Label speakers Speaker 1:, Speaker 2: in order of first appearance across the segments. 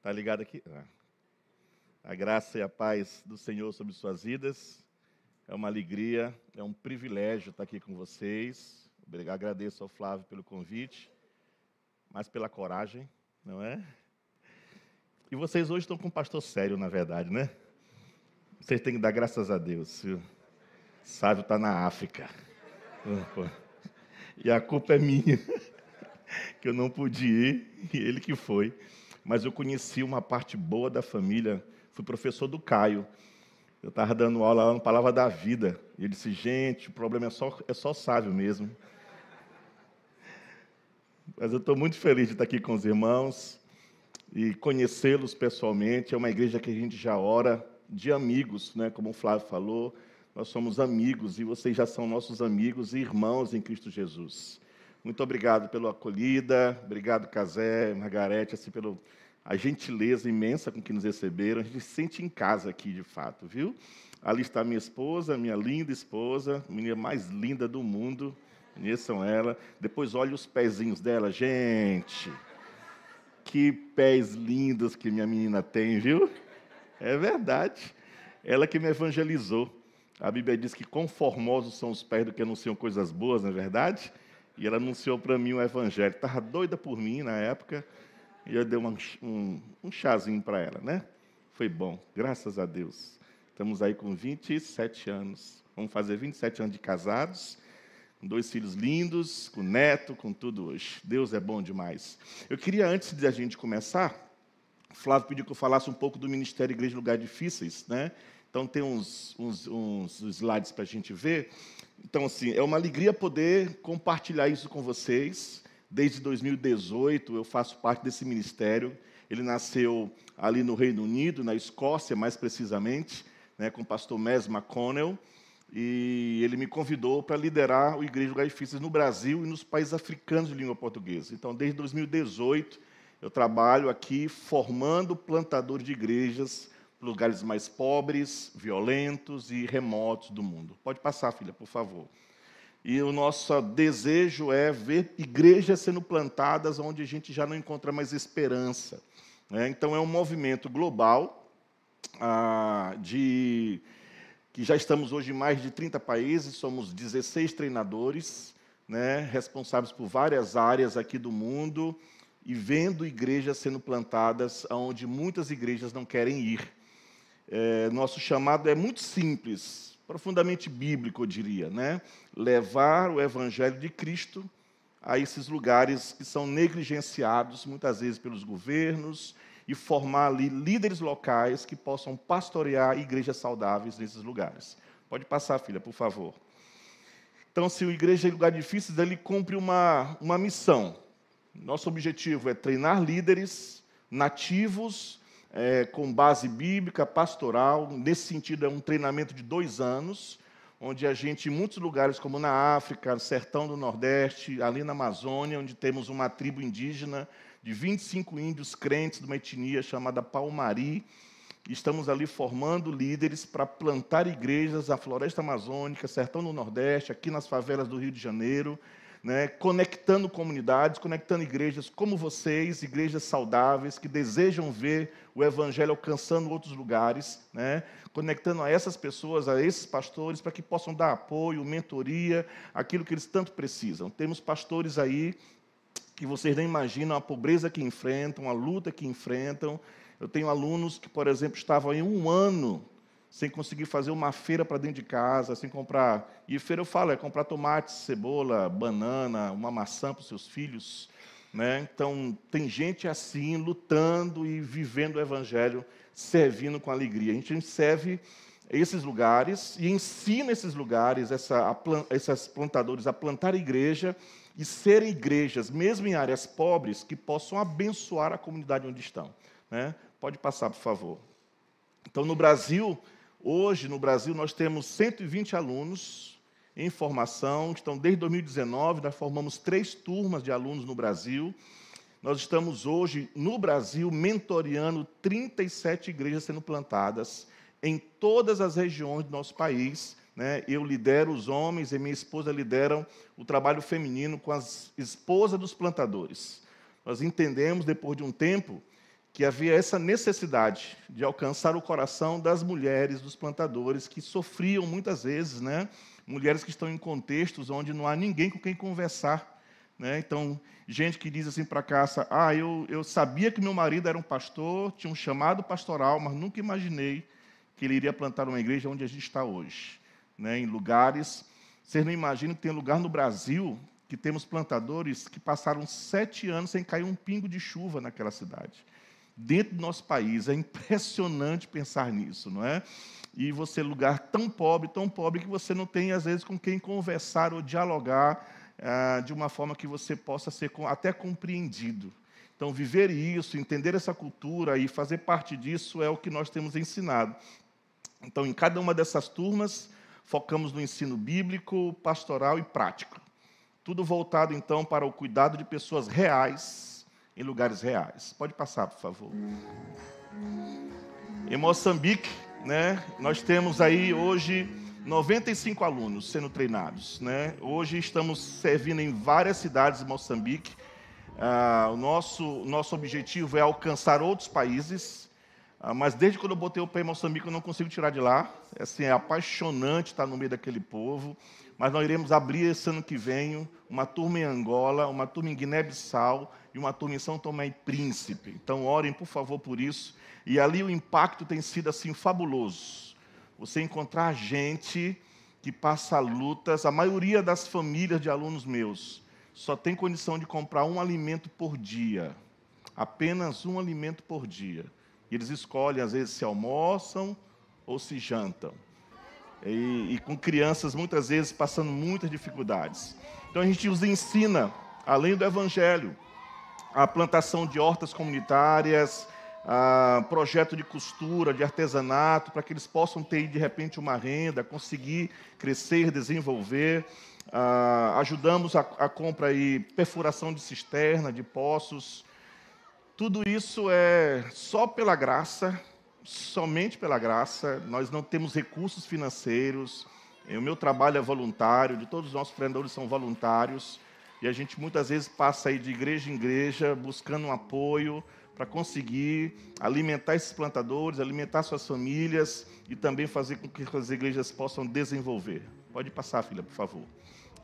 Speaker 1: Tá ligado aqui? A graça e a paz do Senhor sobre suas vidas. É uma alegria, é um privilégio estar aqui com vocês. Agradeço ao Flávio pelo convite, mas pela coragem, não é? E vocês hoje estão com um pastor sério, na verdade, né? Vocês têm que dar graças a Deus. O Sávio está na África. E a culpa é minha, que eu não pude ir, e ele que foi. Mas eu conheci uma parte boa da família, fui professor do Caio. Eu estava dando aula lá no Palavra da Vida. E ele disse, gente, o problema é só Sávio mesmo. Mas eu estou muito feliz de estar aqui com os irmãos e conhecê-los pessoalmente. É uma igreja que a gente já ora de amigos, né? Como o Flávio falou, nós somos amigos e vocês já são nossos amigos e irmãos em Cristo Jesus. Muito obrigado pela acolhida, obrigado, Casé, Margarete, assim, pela gentileza imensa com que nos receberam. A gente se sente em casa aqui, de fato, viu? Ali está minha esposa, minha linda esposa, a menina mais linda do mundo, conheçam ela. Depois olha os pezinhos dela, gente. Que pés lindos que minha menina tem, viu? É verdade. Ela que me evangelizou. A Bíblia diz que conformosos são os pés do que anunciam coisas boas, não é verdade? E ela anunciou para mim o evangelho. Estava doida por mim na época. E eu dei um chazinho para ela, né? Foi bom, graças a Deus. Estamos aí com 27 anos. Vamos fazer 27 anos de casados, com 2 filhos lindos, com neto, com tudo hoje. Deus é bom demais. Eu queria, antes de a gente começar, o Flávio pediu que eu falasse um pouco do Ministério Igreja em Lugares Difíceis, né? Então, tem uns slides para a gente ver. Então, assim, é uma alegria poder compartilhar isso com vocês. Desde 2018, eu faço parte desse ministério. Ele nasceu ali no Reino Unido, na Escócia, mais precisamente, né, com o pastor Mes McConnell. E ele me convidou para liderar o Igreja de Lugares Difíceis no Brasil e nos países africanos de língua portuguesa. Então, desde 2018, eu trabalho aqui formando plantadores de igrejas lugares mais pobres, violentos e remotos do mundo. Pode passar, filha, por favor. E o nosso desejo é ver igrejas sendo plantadas onde a gente já não encontra mais esperança, né? Então, é um movimento global, que já estamos hoje em mais de 30 países, somos 16 treinadores, né, responsáveis por várias áreas aqui do mundo, e vendo igrejas sendo plantadas onde muitas igrejas não querem ir. Nosso chamado é muito simples, profundamente bíblico, eu diria, né? Levar o Evangelho de Cristo a esses lugares que são negligenciados, muitas vezes pelos governos, e formar ali líderes locais que possam pastorear igrejas saudáveis nesses lugares. Pode passar, filha, por favor. Então, se o Igreja em Lugares Difíceis, ele cumpre uma missão. Nosso objetivo é treinar líderes nativos, com base bíblica, pastoral. Nesse sentido, é um treinamento de 2 anos, onde a gente, em muitos lugares, como na África, no sertão do Nordeste, ali na Amazônia, onde temos uma tribo indígena de 25 índios crentes de uma etnia chamada Palmari, estamos ali formando líderes para plantar igrejas na floresta amazônica, sertão do Nordeste, aqui nas favelas do Rio de Janeiro, né, conectando comunidades, conectando igrejas como vocês, igrejas saudáveis, que desejam ver o Evangelho alcançando outros lugares, né, conectando a essas pessoas, a esses pastores, para que possam dar apoio, mentoria, aquilo que eles tanto precisam. Temos pastores aí que vocês nem imaginam a pobreza que enfrentam, a luta que enfrentam. Eu tenho alunos que, por exemplo, estavam em 1 ano sem conseguir fazer uma feira para dentro de casa, sem comprar... E feira eu falo, é comprar tomate, cebola, banana, uma maçã para os seus filhos, né? Então, tem gente assim, lutando e vivendo o Evangelho, servindo com alegria. A gente serve esses lugares e ensina esses lugares, esses plantadores, a plantar igreja e serem igrejas, mesmo em áreas pobres, que possam abençoar a comunidade onde estão, né? Pode passar, por favor. Então, no Brasil... Hoje, no Brasil, nós temos 120 alunos em formação. Então, desde 2019, nós formamos 3 turmas de alunos no Brasil. Nós estamos hoje, no Brasil, mentoreando 37 igrejas sendo plantadas em todas as regiões do nosso país, né? Eu lidero os homens e minha esposa lideram o trabalho feminino com as esposas dos plantadores. Nós entendemos, depois de um tempo, que havia essa necessidade de alcançar o coração das mulheres, dos plantadores, que sofriam muitas vezes, né? Mulheres que estão em contextos onde não há ninguém com quem conversar, né? Então, gente que diz assim para casa, eu sabia que meu marido era um pastor, tinha um chamado pastoral, mas nunca imaginei que ele iria plantar uma igreja onde a gente está hoje, né? Em lugares, vocês não imaginam que tem lugar no Brasil que temos plantadores que passaram 7 anos sem cair um pingo de chuva naquela cidade. Dentro do nosso país, é impressionante pensar nisso, não é? E você, lugar tão pobre, que você não tem, às vezes, com quem conversar ou dialogar de uma forma que você possa ser até compreendido. Então, viver isso, entender essa cultura e fazer parte disso é o que nós temos ensinado. Então, em cada uma dessas turmas, focamos no ensino bíblico, pastoral e prático. Tudo voltado, então, para o cuidado de pessoas reais, em lugares reais. Pode passar, por favor. Em Moçambique, né, nós temos aí hoje 95 alunos sendo treinados, né? Hoje estamos servindo em várias cidades de Moçambique. O nosso objetivo é alcançar outros países, mas desde quando eu botei o pé em Moçambique eu não consigo tirar de lá. Assim, é apaixonante estar no meio daquele povo. Mas nós iremos abrir esse ano que vem uma turma em Angola, uma turma em Guiné-Bissau e uma turma em São Tomé e Príncipe. Então, orem, por favor, por isso. E ali o impacto tem sido assim fabuloso. Você encontrar gente que passa lutas, a maioria das famílias de alunos meus só tem condição de comprar um alimento por dia. Apenas um alimento por dia. E eles escolhem, às vezes, se almoçam ou se jantam. E com crianças, muitas vezes, passando muitas dificuldades. Então, a gente os ensina, além do Evangelho, a plantação de hortas comunitárias, projeto de costura, de artesanato, para que eles possam ter, de repente, uma renda, conseguir crescer, desenvolver. Ajudamos a compra e perfuração de cisterna, de poços. Tudo isso é só pela graça, somente pela graça. Nós não temos recursos financeiros. O meu trabalho é voluntário, de todos os nossos empreendedores são voluntários. E a gente muitas vezes passa aí de igreja em igreja, buscando um apoio para conseguir alimentar esses plantadores, alimentar suas famílias e também fazer com que as igrejas possam desenvolver. Pode passar, filha, por favor.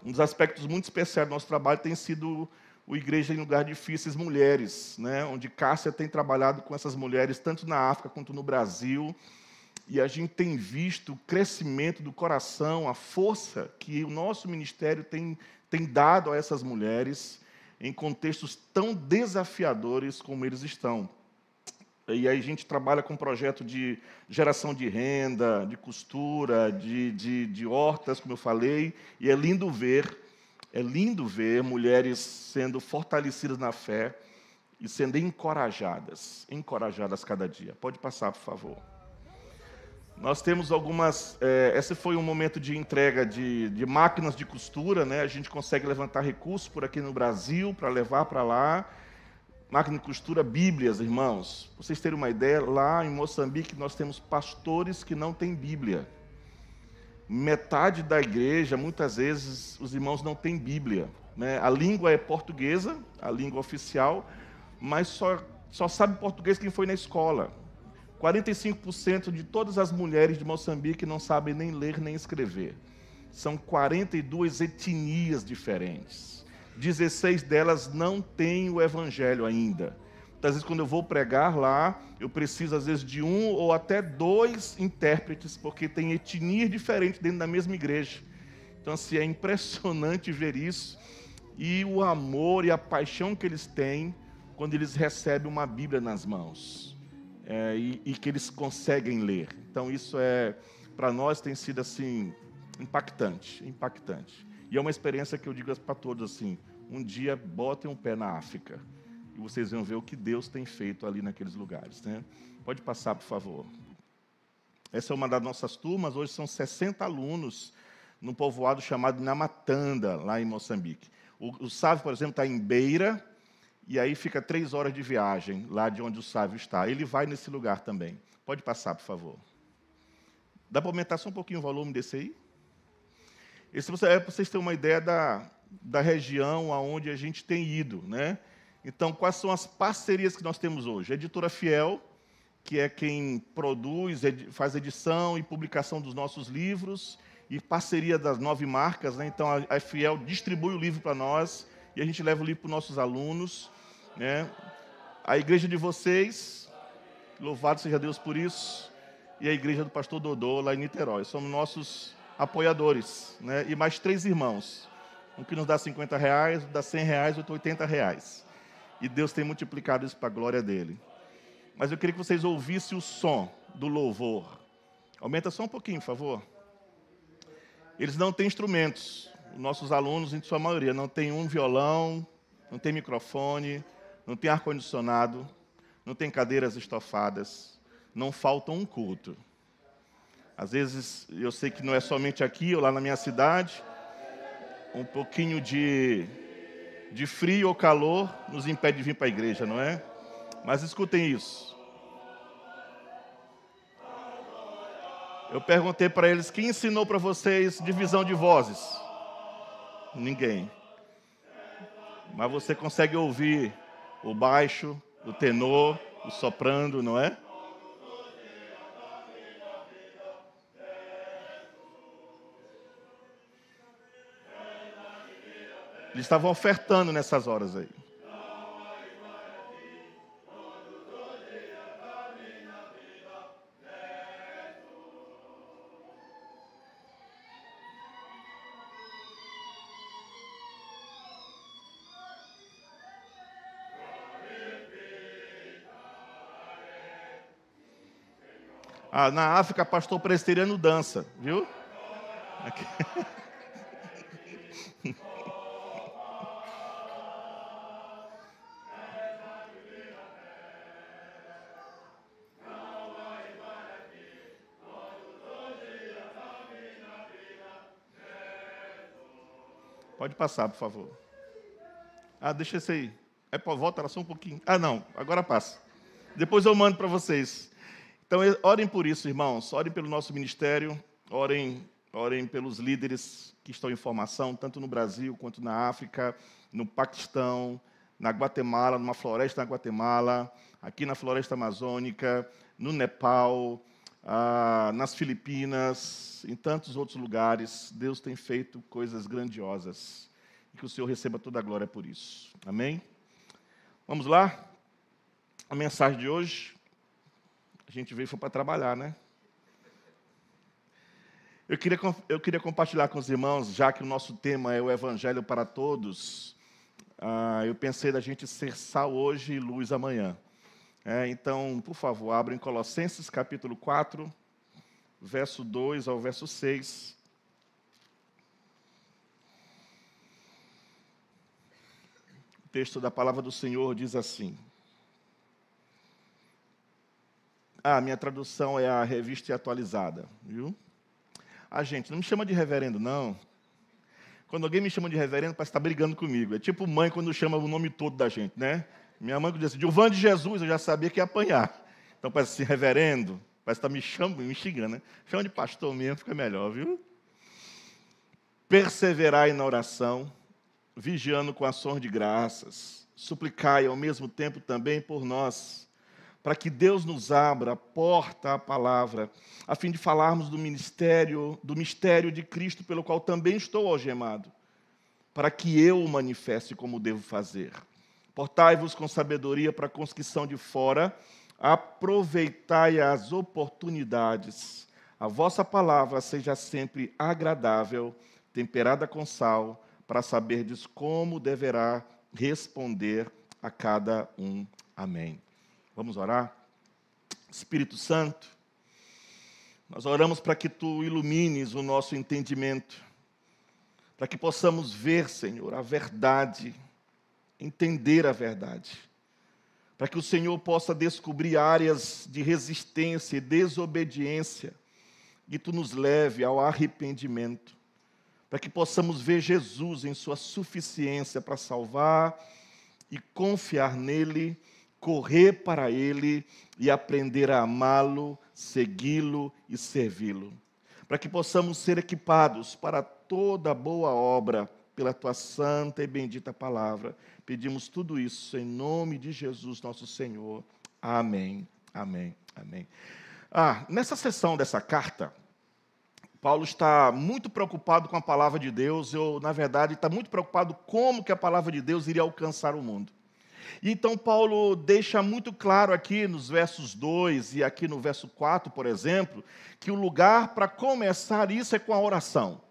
Speaker 1: Um dos aspectos muito especiais do nosso trabalho tem sido o Igreja em Lugar Difíceis Mulheres, né? Onde Cássia tem trabalhado com essas mulheres, tanto na África quanto no Brasil. E a gente tem visto o crescimento do coração, a força que o nosso ministério tem dado a essas mulheres em contextos tão desafiadores como eles estão. E aí a gente trabalha com um projeto de geração de renda, de costura, de hortas, como eu falei, e é lindo ver mulheres sendo fortalecidas na fé e sendo encorajadas cada dia. Pode passar, por favor. Nós temos algumas... esse foi um momento de entrega de máquinas de costura, né? A gente consegue levantar recursos por aqui no Brasil para levar para lá. Máquina de costura, Bíblias, irmãos. Para vocês terem uma ideia, lá em Moçambique nós temos pastores que não têm Bíblia. Metade da igreja, muitas vezes, os irmãos não têm Bíblia, né? A língua é portuguesa, a língua oficial, mas só sabe português quem foi na escola. 45% de todas as mulheres de Moçambique não sabem nem ler nem escrever. São 42 etnias diferentes. 16 delas não têm o Evangelho ainda. Às vezes, quando eu vou pregar lá, eu preciso, às vezes, de 1 ou até 2 intérpretes, porque tem etnias diferentes dentro da mesma igreja. Então, assim, é impressionante ver isso. E o amor e a paixão que eles têm quando eles recebem uma Bíblia nas mãos. E que eles conseguem ler. Então, isso para nós, tem sido, assim, impactante. E é uma experiência que eu digo para todos, assim, um dia botem um pé na África. E vocês vão ver o que Deus tem feito ali naqueles lugares, né? Pode passar, por favor. Essa é uma das nossas turmas. Hoje são 60 alunos num povoado chamado Namatanda, lá em Moçambique. O Sávio, por exemplo, está em Beira, e aí fica 3 horas de viagem, lá de onde o Sávio está. Ele vai nesse lugar também. Pode passar, por favor. Dá para aumentar só um pouquinho o volume desse aí? Esse é para vocês terem uma ideia da região aonde a gente tem ido, né? Então, quais são as parcerias que nós temos hoje? A Editora Fiel, que é quem produz, faz edição e publicação dos nossos livros, e parceria das 9 marcas, né? Então, a Fiel distribui o livro para nós, e a gente leva o livro para os nossos alunos, né? A igreja de vocês, louvado seja Deus por isso, e a igreja do pastor Dodô, lá em Niterói. Somos nossos apoiadores, né? E mais 3 irmãos. Um que nos dá R$50, outro dá R$100, outro R$80. E Deus tem multiplicado isso para a glória dele. Mas eu queria que vocês ouvissem o som do louvor. Aumenta só um pouquinho, por favor. Eles não têm instrumentos. Os nossos alunos, em sua maioria, não tem um violão, não tem microfone, não tem ar-condicionado, não tem cadeiras estofadas, não falta um culto. Às vezes, eu sei que não é somente aqui ou lá na minha cidade, um pouquinho de frio ou calor nos impede de vir para a igreja, não é? Mas escutem isso. Eu perguntei para eles, quem ensinou para vocês divisão de vozes? Ninguém. Mas você consegue ouvir o baixo, o tenor, o soprano, não é? Eles estavam ofertando nessas horas aí. Ah, na África, pastor presbiteriano dança, viu? Aqui. Pode passar, por favor. Ah, deixa esse aí. É para volta, era só um pouquinho. Ah, não, agora passa. Depois eu mando para vocês. Então, orem por isso, irmãos. Orem pelo nosso ministério. Orem pelos líderes que estão em formação, tanto no Brasil quanto na África, no Paquistão, na Guatemala, numa floresta na Guatemala, aqui na floresta amazônica, no Nepal, nas Filipinas, em tantos outros lugares. Deus tem feito coisas grandiosas. E que o Senhor receba toda a glória por isso. Amém? Vamos lá? A mensagem de hoje. A gente veio para trabalhar, né? Eu queria compartilhar com os irmãos, já que o nosso tema é o Evangelho para todos, eu pensei da gente ser sal hoje e luz amanhã. Então, por favor, abrem Colossenses capítulo 4, verso 2 ao verso 6. O texto da palavra do Senhor diz assim. Minha tradução é a Revista Atualizada, viu? Gente, não me chama de reverendo, não. Quando alguém me chama de reverendo, parece que está brigando comigo. É tipo mãe quando chama o nome todo da gente, né? Minha mãe, quando disse Gilvan de Jesus, eu já sabia que ia apanhar. Então, parece assim, reverendo, parece que está me xingando, né? Chama de pastor mesmo, fica melhor, viu? Perseverai na oração, vigiando com ações de graças, suplicai ao mesmo tempo também por nós, para que Deus nos abra a porta à palavra, a fim de falarmos do mistério de Cristo, pelo qual também estou algemado, para que eu o manifeste como devo fazer. Portai-vos com sabedoria para com os que são de fora, aproveitai as oportunidades. A vossa palavra seja sempre agradável, temperada com sal, para saberdes como deverá responder a cada um. Amém. Vamos orar? Espírito Santo, nós oramos para que Tu ilumines o nosso entendimento, para que possamos ver, Senhor, a verdade, entender a verdade, para que o Senhor possa descobrir áreas de resistência e desobediência, e Tu nos leve ao arrependimento, para que possamos ver Jesus em Sua suficiência para salvar e confiar nele, correr para Ele e aprender a amá-lo, segui-lo e servi-lo. Para que possamos ser equipados para toda boa obra, pela tua santa e bendita palavra. Pedimos tudo isso em nome de Jesus, nosso Senhor. Amém, amém, amém. Nessa sessão dessa carta, Paulo está muito preocupado com a palavra de Deus. Na verdade, está muito preocupado como que a palavra de Deus iria alcançar o mundo. Então, Paulo deixa muito claro aqui nos versos 2 e aqui no verso 4, por exemplo, que o lugar para começar isso é com a oração.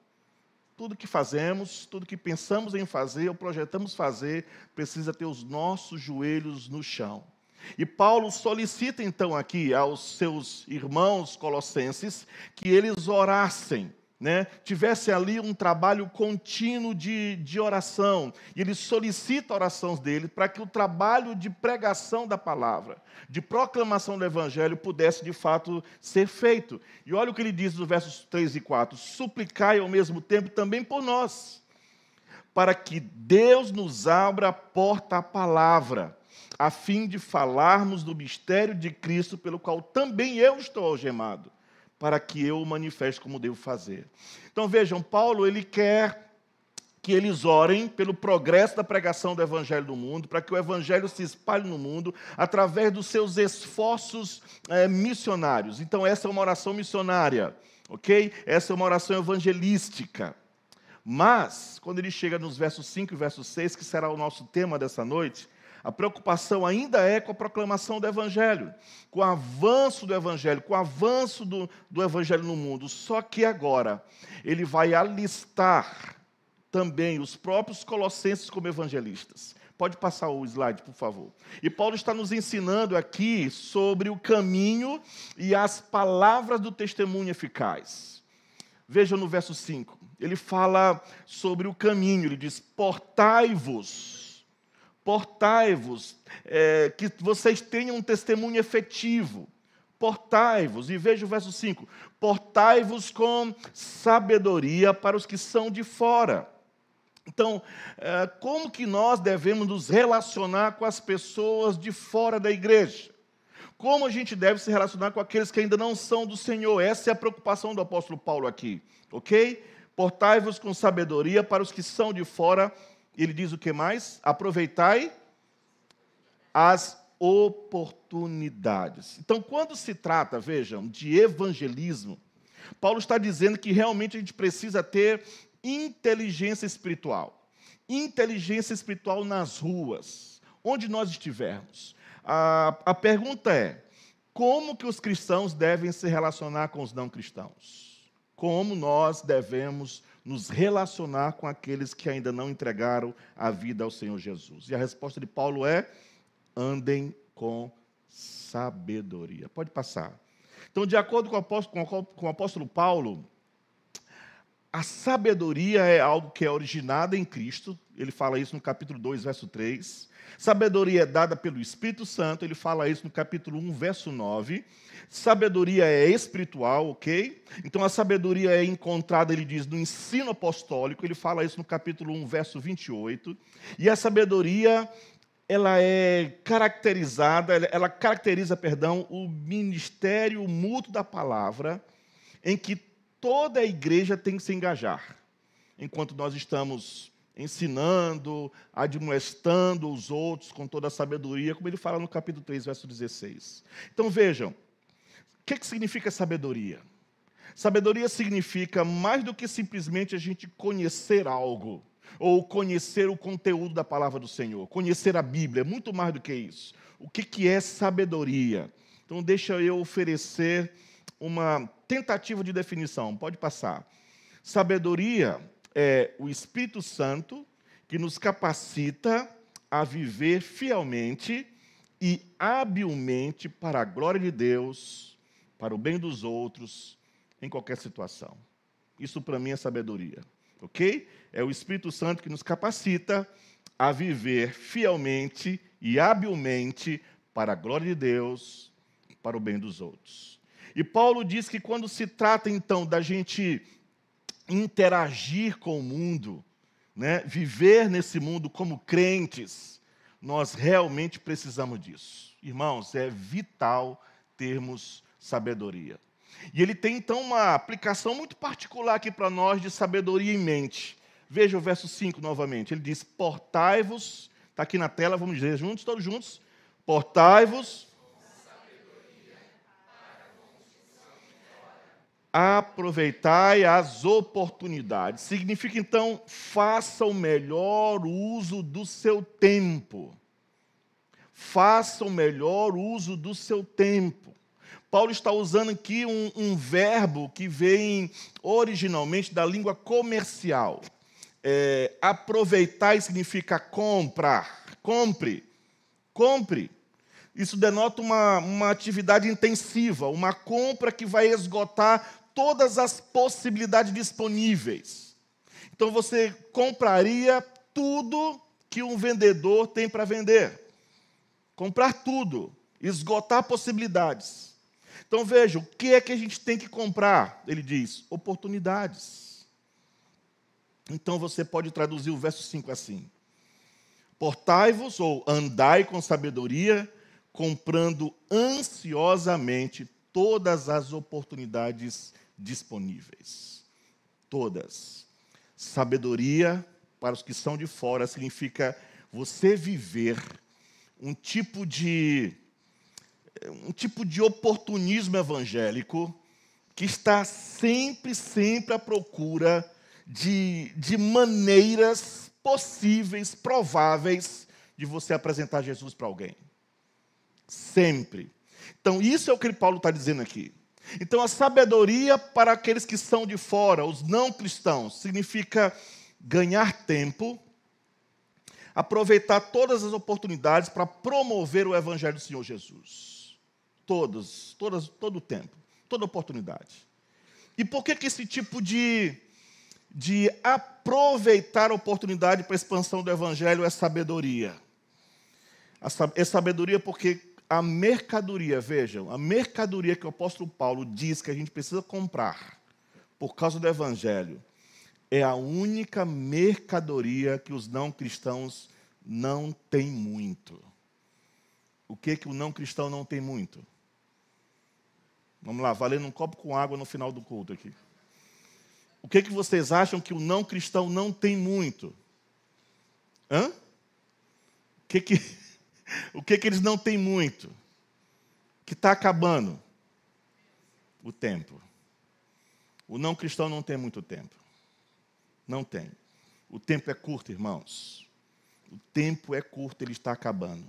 Speaker 1: Tudo que fazemos, tudo que pensamos em fazer ou projetamos fazer, precisa ter os nossos joelhos no chão. E Paulo solicita então aqui aos seus irmãos colossenses que eles orassem, tivesse ali um trabalho contínuo de oração. E ele solicita a oração deles para que o trabalho de pregação da palavra, de proclamação do evangelho, pudesse de fato ser feito. E olha o que ele diz nos versos 3 e 4. Suplicai ao mesmo tempo também por nós, para que Deus nos abra a porta à palavra, a fim de falarmos do mistério de Cristo, pelo qual também eu estou algemado, para que eu o manifeste como devo fazer. Então vejam, Paulo ele quer que eles orem pelo progresso da pregação do evangelho no mundo, para que o evangelho se espalhe no mundo através dos seus esforços missionários. Então essa é uma oração missionária, ok? Essa é uma oração evangelística. Mas, quando ele chega nos versos 5 e verso 6, que será o nosso tema dessa noite, a preocupação ainda é com a proclamação do Evangelho, com o avanço do Evangelho, com o avanço do Evangelho no mundo. Só que agora, ele vai alistar também os próprios colossenses como evangelistas. Pode passar o slide, por favor. E Paulo está nos ensinando aqui sobre o caminho e as palavras do testemunho eficaz. Vejam no verso 5, ele fala sobre o caminho, ele diz, portai-vos, que vocês tenham um testemunho efetivo. Portai-vos, e veja o verso 5, portai-vos com sabedoria para os que são de fora. Então, como que nós devemos nos relacionar com as pessoas de fora da igreja? Como a gente deve se relacionar com aqueles que ainda não são do Senhor? Essa é a preocupação do apóstolo Paulo aqui, ok? Portai-vos com sabedoria para os que são de fora. Ele diz o que mais? Aproveitai as oportunidades. Então, quando se trata, vejam, de evangelismo, Paulo está dizendo que realmente a gente precisa ter inteligência espiritual. Inteligência espiritual nas ruas, onde nós estivermos. A pergunta é, como que os cristãos devem se relacionar com os não cristãos? Como nós devemos nos relacionar com aqueles que ainda não entregaram a vida ao Senhor Jesus? E a resposta de Paulo é, andem com sabedoria. Pode passar. Então, de acordo com o apóstolo Paulo, a sabedoria é algo que é originada em Cristo. Ele fala isso no capítulo 2, verso 3. Sabedoria é dada pelo Espírito Santo. Ele fala isso no capítulo 1, verso 9. Sabedoria é espiritual, ok? Então, a sabedoria é encontrada, ele diz, no ensino apostólico. Ele fala isso no capítulo 1, verso 28. E a sabedoria, ela caracteriza, o ministério mútuo da palavra, em que toda a igreja tem que se engajar. Enquanto nós estamos ensinando, admoestando os outros com toda a sabedoria, como ele fala no capítulo 3, verso 16. Então vejam, o que significa sabedoria? Sabedoria significa mais do que simplesmente a gente conhecer algo, ou conhecer o conteúdo da palavra do Senhor. Conhecer a Bíblia é muito mais do que isso. O que é sabedoria? Então deixa eu oferecer uma tentativa de definição. Pode passar. Sabedoria é o Espírito Santo que nos capacita a viver fielmente e habilmente para a glória de Deus, para o bem dos outros, em qualquer situação. Isso para mim é sabedoria, ok? É o Espírito Santo que nos capacita a viver fielmente e habilmente para a glória de Deus, para o bem dos outros. E Paulo diz que quando se trata, então, da gente interagir com o mundo, viver nesse mundo como crentes, nós realmente precisamos disso. Irmãos, é vital termos sabedoria. E ele tem, então, uma aplicação muito particular aqui para nós de sabedoria em mente. Veja o verso 5 novamente. Ele diz, portai-vos, está aqui na tela, vamos dizer juntos, todos juntos. Portai-vos, aproveitai as oportunidades. Significa, então, faça o melhor uso do seu tempo. Faça o melhor uso do seu tempo. Paulo está usando aqui um verbo que vem originalmente da língua comercial. Aproveitar significa comprar. Compre. Compre. Isso denota uma atividade intensiva, uma compra que vai esgotar todas as possibilidades disponíveis. Então você compraria tudo que um vendedor tem para vender. Comprar tudo, esgotar possibilidades. Então veja, o que é que a gente tem que comprar? Ele diz, oportunidades. Então você pode traduzir o verso 5 assim. Portai-vos ou andai com sabedoria, comprando ansiosamente todas as oportunidades disponíveis. Todas. Sabedoria, para os que são de fora, significa você viver um tipo de oportunismo evangélico que está sempre à procura de maneiras possíveis, prováveis, de você apresentar Jesus para alguém. Sempre. Então, isso é o que Paulo está dizendo aqui. Então, a sabedoria para aqueles que são de fora, os não cristãos, significa ganhar tempo, aproveitar todas as oportunidades para promover o evangelho do Senhor Jesus. Todo o tempo, toda oportunidade. E por que esse tipo de aproveitar a oportunidade para a expansão do evangelho é sabedoria? É sabedoria porque a mercadoria, vejam, a mercadoria que o apóstolo Paulo diz que a gente precisa comprar por causa do evangelho, é a única mercadoria que os não cristãos não têm muito. O que o não cristão não tem muito? Vamos lá, valendo um copo com água no final do culto aqui. O que vocês acham que o não cristão não tem muito? Hã? O que eles não têm muito? Que está acabando? O tempo. O não cristão não tem muito tempo. Não tem. O tempo é curto, irmãos. O tempo é curto, ele está acabando.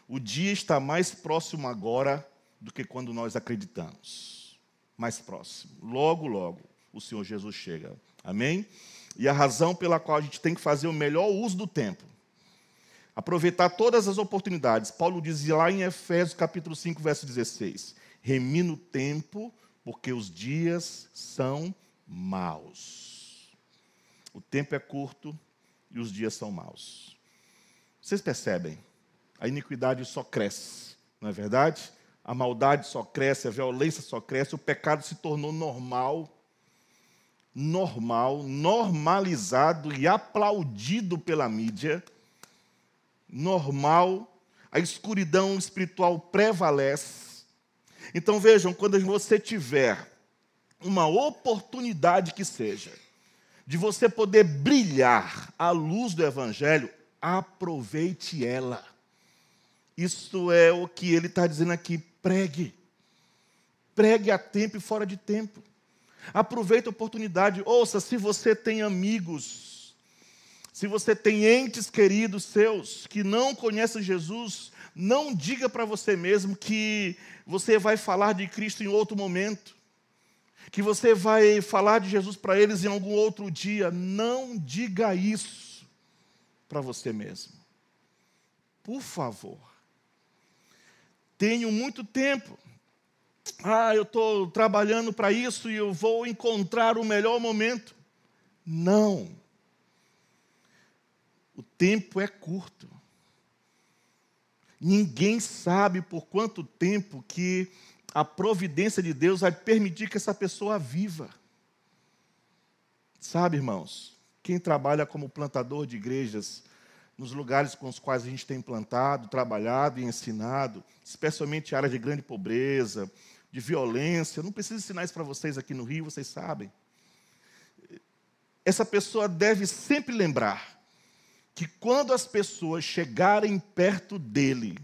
Speaker 1: O dia está mais próximo agora do que quando nós acreditamos. Mais próximo. Logo, logo, o Senhor Jesus chega. Amém? E a razão pela qual a gente tem que fazer o melhor uso do tempo. Aproveitar todas as oportunidades. Paulo diz lá em Efésios capítulo 5, verso 16. Remina o tempo, porque os dias são maus. O tempo é curto e os dias são maus. Vocês percebem? A iniquidade só cresce, não é verdade? A maldade só cresce, a violência só cresce, o pecado se tornou normalizado e aplaudido pela mídia. Normal, a escuridão espiritual prevalece. Então vejam, quando você tiver uma oportunidade que seja, de você poder brilhar à luz do evangelho, aproveite ela. Isso é o que ele está dizendo aqui, pregue. Pregue a tempo e fora de tempo. Aproveite a oportunidade. Ouça, se você tem amigos, se você tem entes queridos seus que não conhecem Jesus, não diga para você mesmo que você vai falar de Cristo em outro momento, que você vai falar de Jesus para eles em algum outro dia. Não diga isso para você mesmo. Por favor. Tenho muito tempo. Eu estou trabalhando para isso e eu vou encontrar o melhor momento. Não. O tempo é curto. Ninguém sabe por quanto tempo que a providência de Deus vai permitir que essa pessoa viva. Sabe, irmãos, quem trabalha como plantador de igrejas, nos lugares com os quais a gente tem plantado, trabalhado e ensinado, especialmente áreas de grande pobreza, de violência, não preciso ensinar isso para vocês aqui no Rio, vocês sabem. essa pessoa deve sempre lembrar que quando as pessoas chegarem perto dele,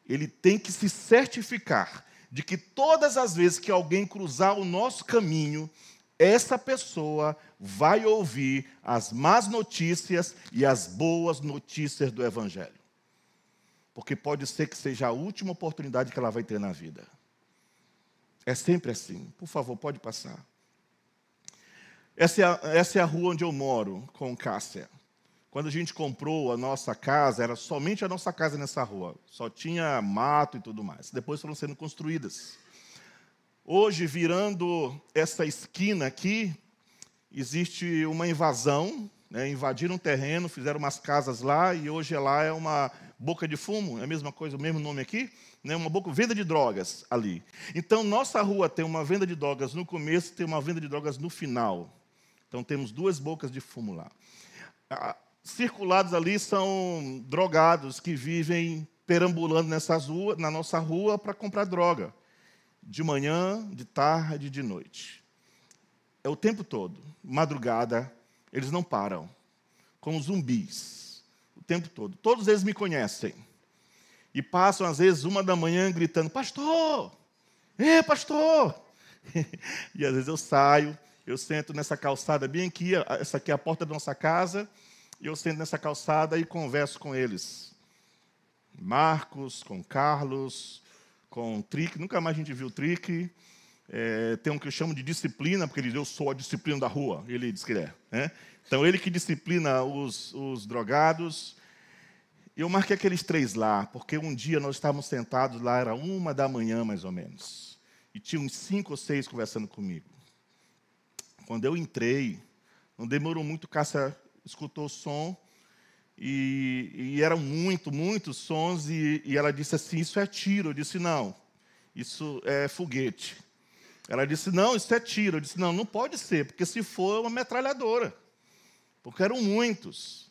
Speaker 1: ele tem que se certificar de que todas as vezes que alguém cruzar o nosso caminho, essa pessoa vai ouvir as más notícias e as boas notícias do Evangelho. Porque pode ser que seja a última oportunidade que ela vai ter na vida. É sempre assim. Por favor, pode passar. Essa é a rua onde eu moro, com Cássia. Quando a gente comprou a nossa casa, era somente a nossa casa nessa rua. Só tinha mato e tudo mais. Depois foram sendo construídas. Hoje, virando essa esquina aqui, existe uma invasão, né? Invadiram um terreno, fizeram umas casas lá, e hoje lá é uma boca de fumo, é a mesma coisa, o mesmo nome aqui, né? Uma venda de drogas ali. Então, nossa rua tem uma venda de drogas no começo, tem uma venda de drogas no final. Então, temos 2 bocas de fumo lá. Circulados ali são drogados que vivem perambulando na nossa rua para comprar droga. De manhã, de tarde, de noite. É o tempo todo. Madrugada, eles não param. Como zumbis. O tempo todo. Todos eles me conhecem. E passam, às vezes, 1 da manhã, gritando, pastor! Pastor! E às vezes eu saio, eu sento nessa calçada bem aqui, essa aqui é a porta da nossa casa, e eu sento nessa calçada e converso com eles. Marcos, com Carlos, com o Trick, nunca mais a gente viu o Trick. Tem um que eu chamo de disciplina, porque ele diz, eu sou a disciplina da rua, ele diz que é. Né? Então, ele que disciplina os drogados. Eu marquei aqueles 3 lá, porque um dia nós estávamos sentados lá, era 1 da manhã, mais ou menos. E tinha uns 5 ou 6 conversando comigo. Quando eu entrei, não demorou muito, Cássia escutou o som, e eram muitos sons, e ela disse assim, isso é tiro. Eu disse, não, isso é foguete. Ela disse, não, isso é tiro. Eu disse, não, não pode ser, porque se for, é uma metralhadora. Porque eram muitos.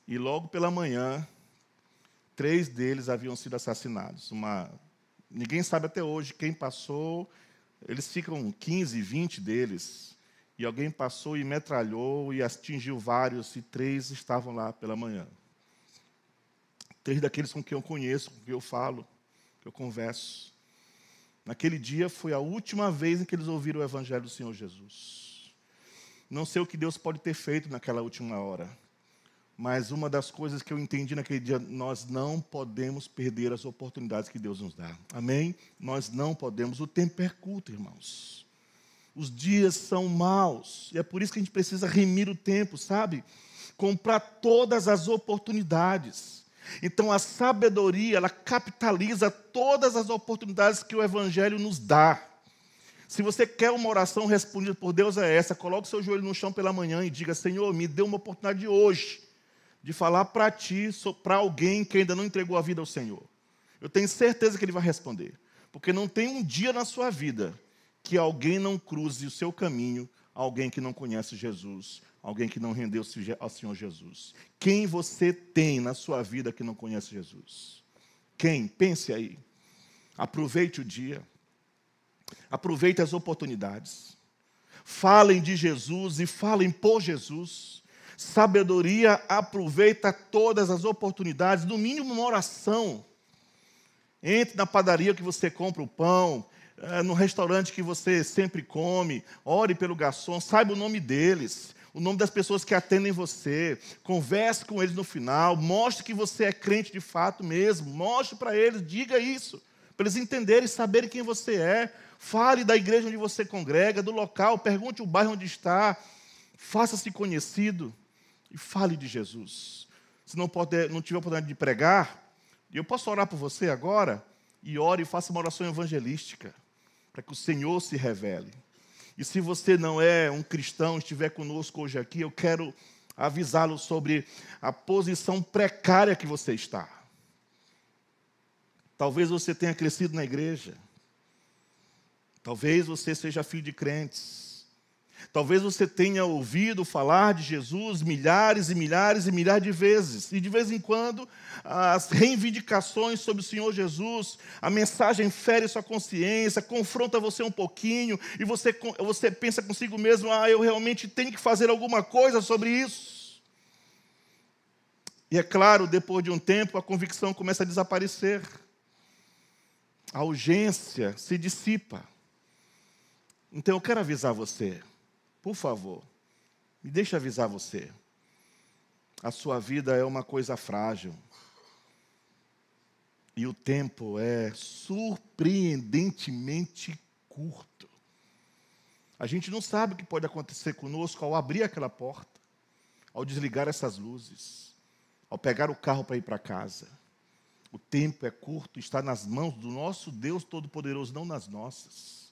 Speaker 1: E logo pela manhã, 3 deles haviam sido assassinados. Ninguém sabe até hoje quem passou. Eles ficam 15, 20 deles. E alguém passou e metralhou e atingiu vários, e 3 estavam lá pela manhã. 3 daqueles com quem eu conheço, com quem eu falo, que eu converso. Naquele dia foi a última vez em que eles ouviram o Evangelho do Senhor Jesus. Não sei o que Deus pode ter feito naquela última hora, mas uma das coisas que eu entendi naquele dia, nós não podemos perder as oportunidades que Deus nos dá. Amém? Nós não podemos. O tempo é curto, irmãos. Os dias são maus, e é por isso que a gente precisa remir o tempo, sabe? Comprar todas as oportunidades. Então, a sabedoria, ela capitaliza todas as oportunidades que o Evangelho nos dá. Se você quer uma oração respondida por Deus, é essa. Coloque o seu joelho no chão pela manhã e diga, Senhor, me dê uma oportunidade hoje de falar para ti, para alguém que ainda não entregou a vida ao Senhor. Eu tenho certeza que Ele vai responder. Porque não tem um dia na sua vida que alguém não cruze o seu caminho, alguém que não conhece Jesus, alguém que não rendeu-se ao Senhor Jesus. Quem você tem na sua vida que não conhece Jesus? Quem? Pense aí. Aproveite o dia. Aproveite as oportunidades. Falem de Jesus e falem por Jesus. Sabedoria aproveita todas as oportunidades, no mínimo uma oração. Entre na padaria que você compra o pão, no restaurante que você sempre come, ore pelo garçom, saiba o nome deles, o nome das pessoas que atendem você, converse com eles no final, mostre que você é crente de fato mesmo, mostre para eles, diga isso, para eles entenderem e saberem quem você é. Fale da igreja onde você congrega, do local, pergunte o bairro onde está, faça-se conhecido e fale de Jesus. Se não tiver oportunidade de pregar, eu posso orar por você agora, e ore e faça uma oração evangelística, para que o Senhor se revele. E se você não é um cristão, estiver conosco hoje aqui, eu quero avisá-lo sobre a posição precária que você está. Talvez você tenha crescido na igreja. Talvez você seja filho de crentes. Talvez você tenha ouvido falar de Jesus milhares e milhares e milhares de vezes. E de vez em quando, as reivindicações sobre o Senhor Jesus, a mensagem fere sua consciência, confronta você um pouquinho, e você pensa consigo mesmo, eu realmente tenho que fazer alguma coisa sobre isso. E é claro, depois de um tempo, a convicção começa a desaparecer. A urgência se dissipa. Então eu quero avisar você. Por favor, me deixe avisar você. A sua vida é uma coisa frágil. E o tempo é surpreendentemente curto. A gente não sabe o que pode acontecer conosco ao abrir aquela porta, ao desligar essas luzes, ao pegar o carro para ir para casa. O tempo é curto, está nas mãos do nosso Deus Todo-Poderoso, não nas nossas.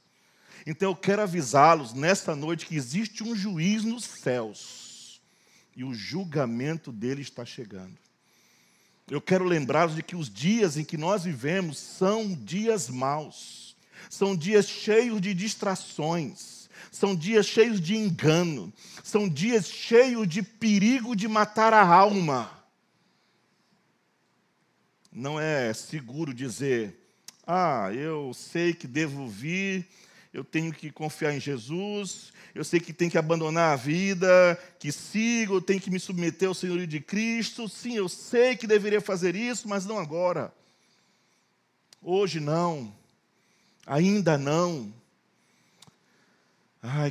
Speaker 1: Então eu quero avisá-los nesta noite que existe um juiz nos céus e o julgamento dele está chegando. Eu quero lembrá-los de que os dias em que nós vivemos são dias maus, são dias cheios de distrações, são dias cheios de engano, são dias cheios de perigo de matar a alma. Não é seguro dizer, eu sei que devo vir, eu tenho que confiar em Jesus, eu sei que tenho que abandonar a vida, que sigo, eu tenho que me submeter ao senhorio de Cristo. Sim, eu sei que deveria fazer isso, mas não agora. Hoje não, ainda não.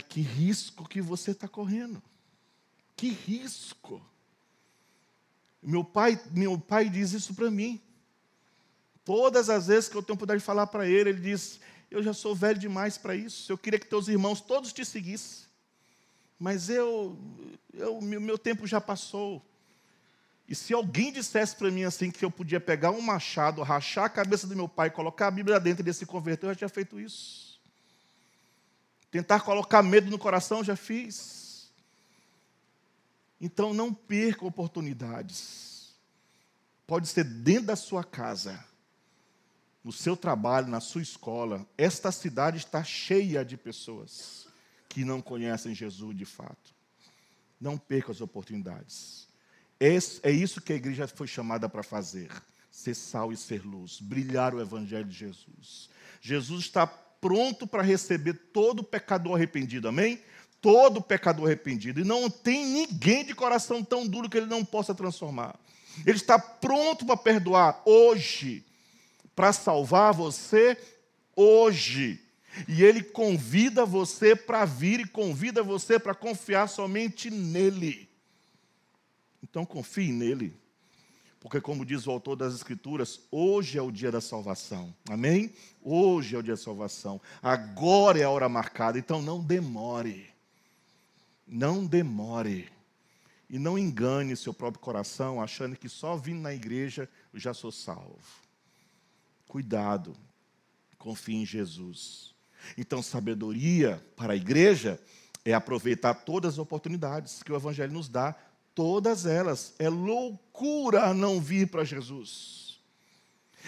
Speaker 1: Que risco que você está correndo. Que risco. Meu pai diz isso para mim. Todas as vezes que eu tenho oportunidade de falar para ele, ele diz, eu já sou velho demais para isso. Eu queria que teus irmãos todos te seguissem. Mas meu tempo já passou. E se alguém dissesse para mim assim que eu podia pegar um machado, rachar a cabeça do meu pai, colocar a Bíblia dentro desse converter, eu já tinha feito isso. Tentar colocar medo no coração, já fiz. Então não perca oportunidades. Pode ser dentro da sua casa, no seu trabalho, na sua escola. Esta cidade está cheia de pessoas que não conhecem Jesus de fato. Não perca as oportunidades. É isso que a igreja foi chamada para fazer. Ser sal e ser luz. Brilhar o evangelho de Jesus. Jesus está pronto para receber todo pecador arrependido. Amém? Todo pecador arrependido. E não tem ninguém de coração tão duro que ele não possa transformar. Ele está pronto para perdoar hoje, para salvar você hoje. E Ele convida você para vir e convida você para confiar somente nele. Então confie nele. Porque como diz o autor das Escrituras, hoje é o dia da salvação. Amém? Hoje é o dia da salvação. Agora é a hora marcada. Então não demore. Não demore. E não engane seu próprio coração achando que só vindo na igreja eu já sou salvo. Cuidado, confie em Jesus. Então, sabedoria para a igreja é aproveitar todas as oportunidades que o Evangelho nos dá, todas elas. É loucura não vir para Jesus.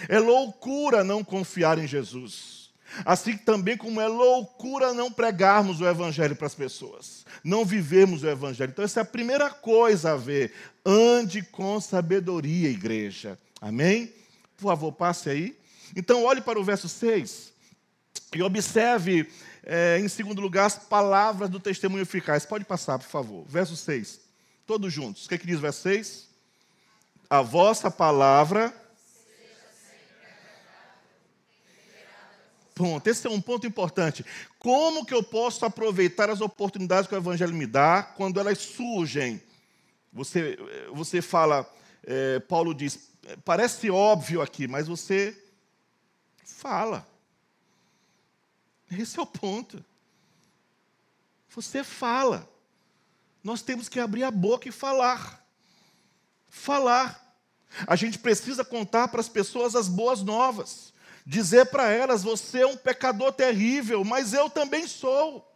Speaker 1: É loucura não confiar em Jesus. Assim também como é loucura não pregarmos o Evangelho para as pessoas, não vivermos o Evangelho. Então, essa é a primeira coisa a ver. Ande com sabedoria, igreja. Amém? Por favor, passe aí. Então, olhe para o verso 6 e observe, em segundo lugar, as palavras do testemunho eficaz. Pode passar, por favor. Verso 6. Todos juntos. O que diz o verso 6? A vossa palavra... Ponto. Esse é um ponto importante. Como que eu posso aproveitar as oportunidades que o Evangelho me dá quando elas surgem? Você fala, Paulo diz, parece óbvio aqui, mas você fala. Esse é o ponto. Você fala. Nós temos que abrir a boca e falar. Falar. A gente precisa contar para as pessoas as boas novas. Dizer para elas, você é um pecador terrível, mas eu também sou.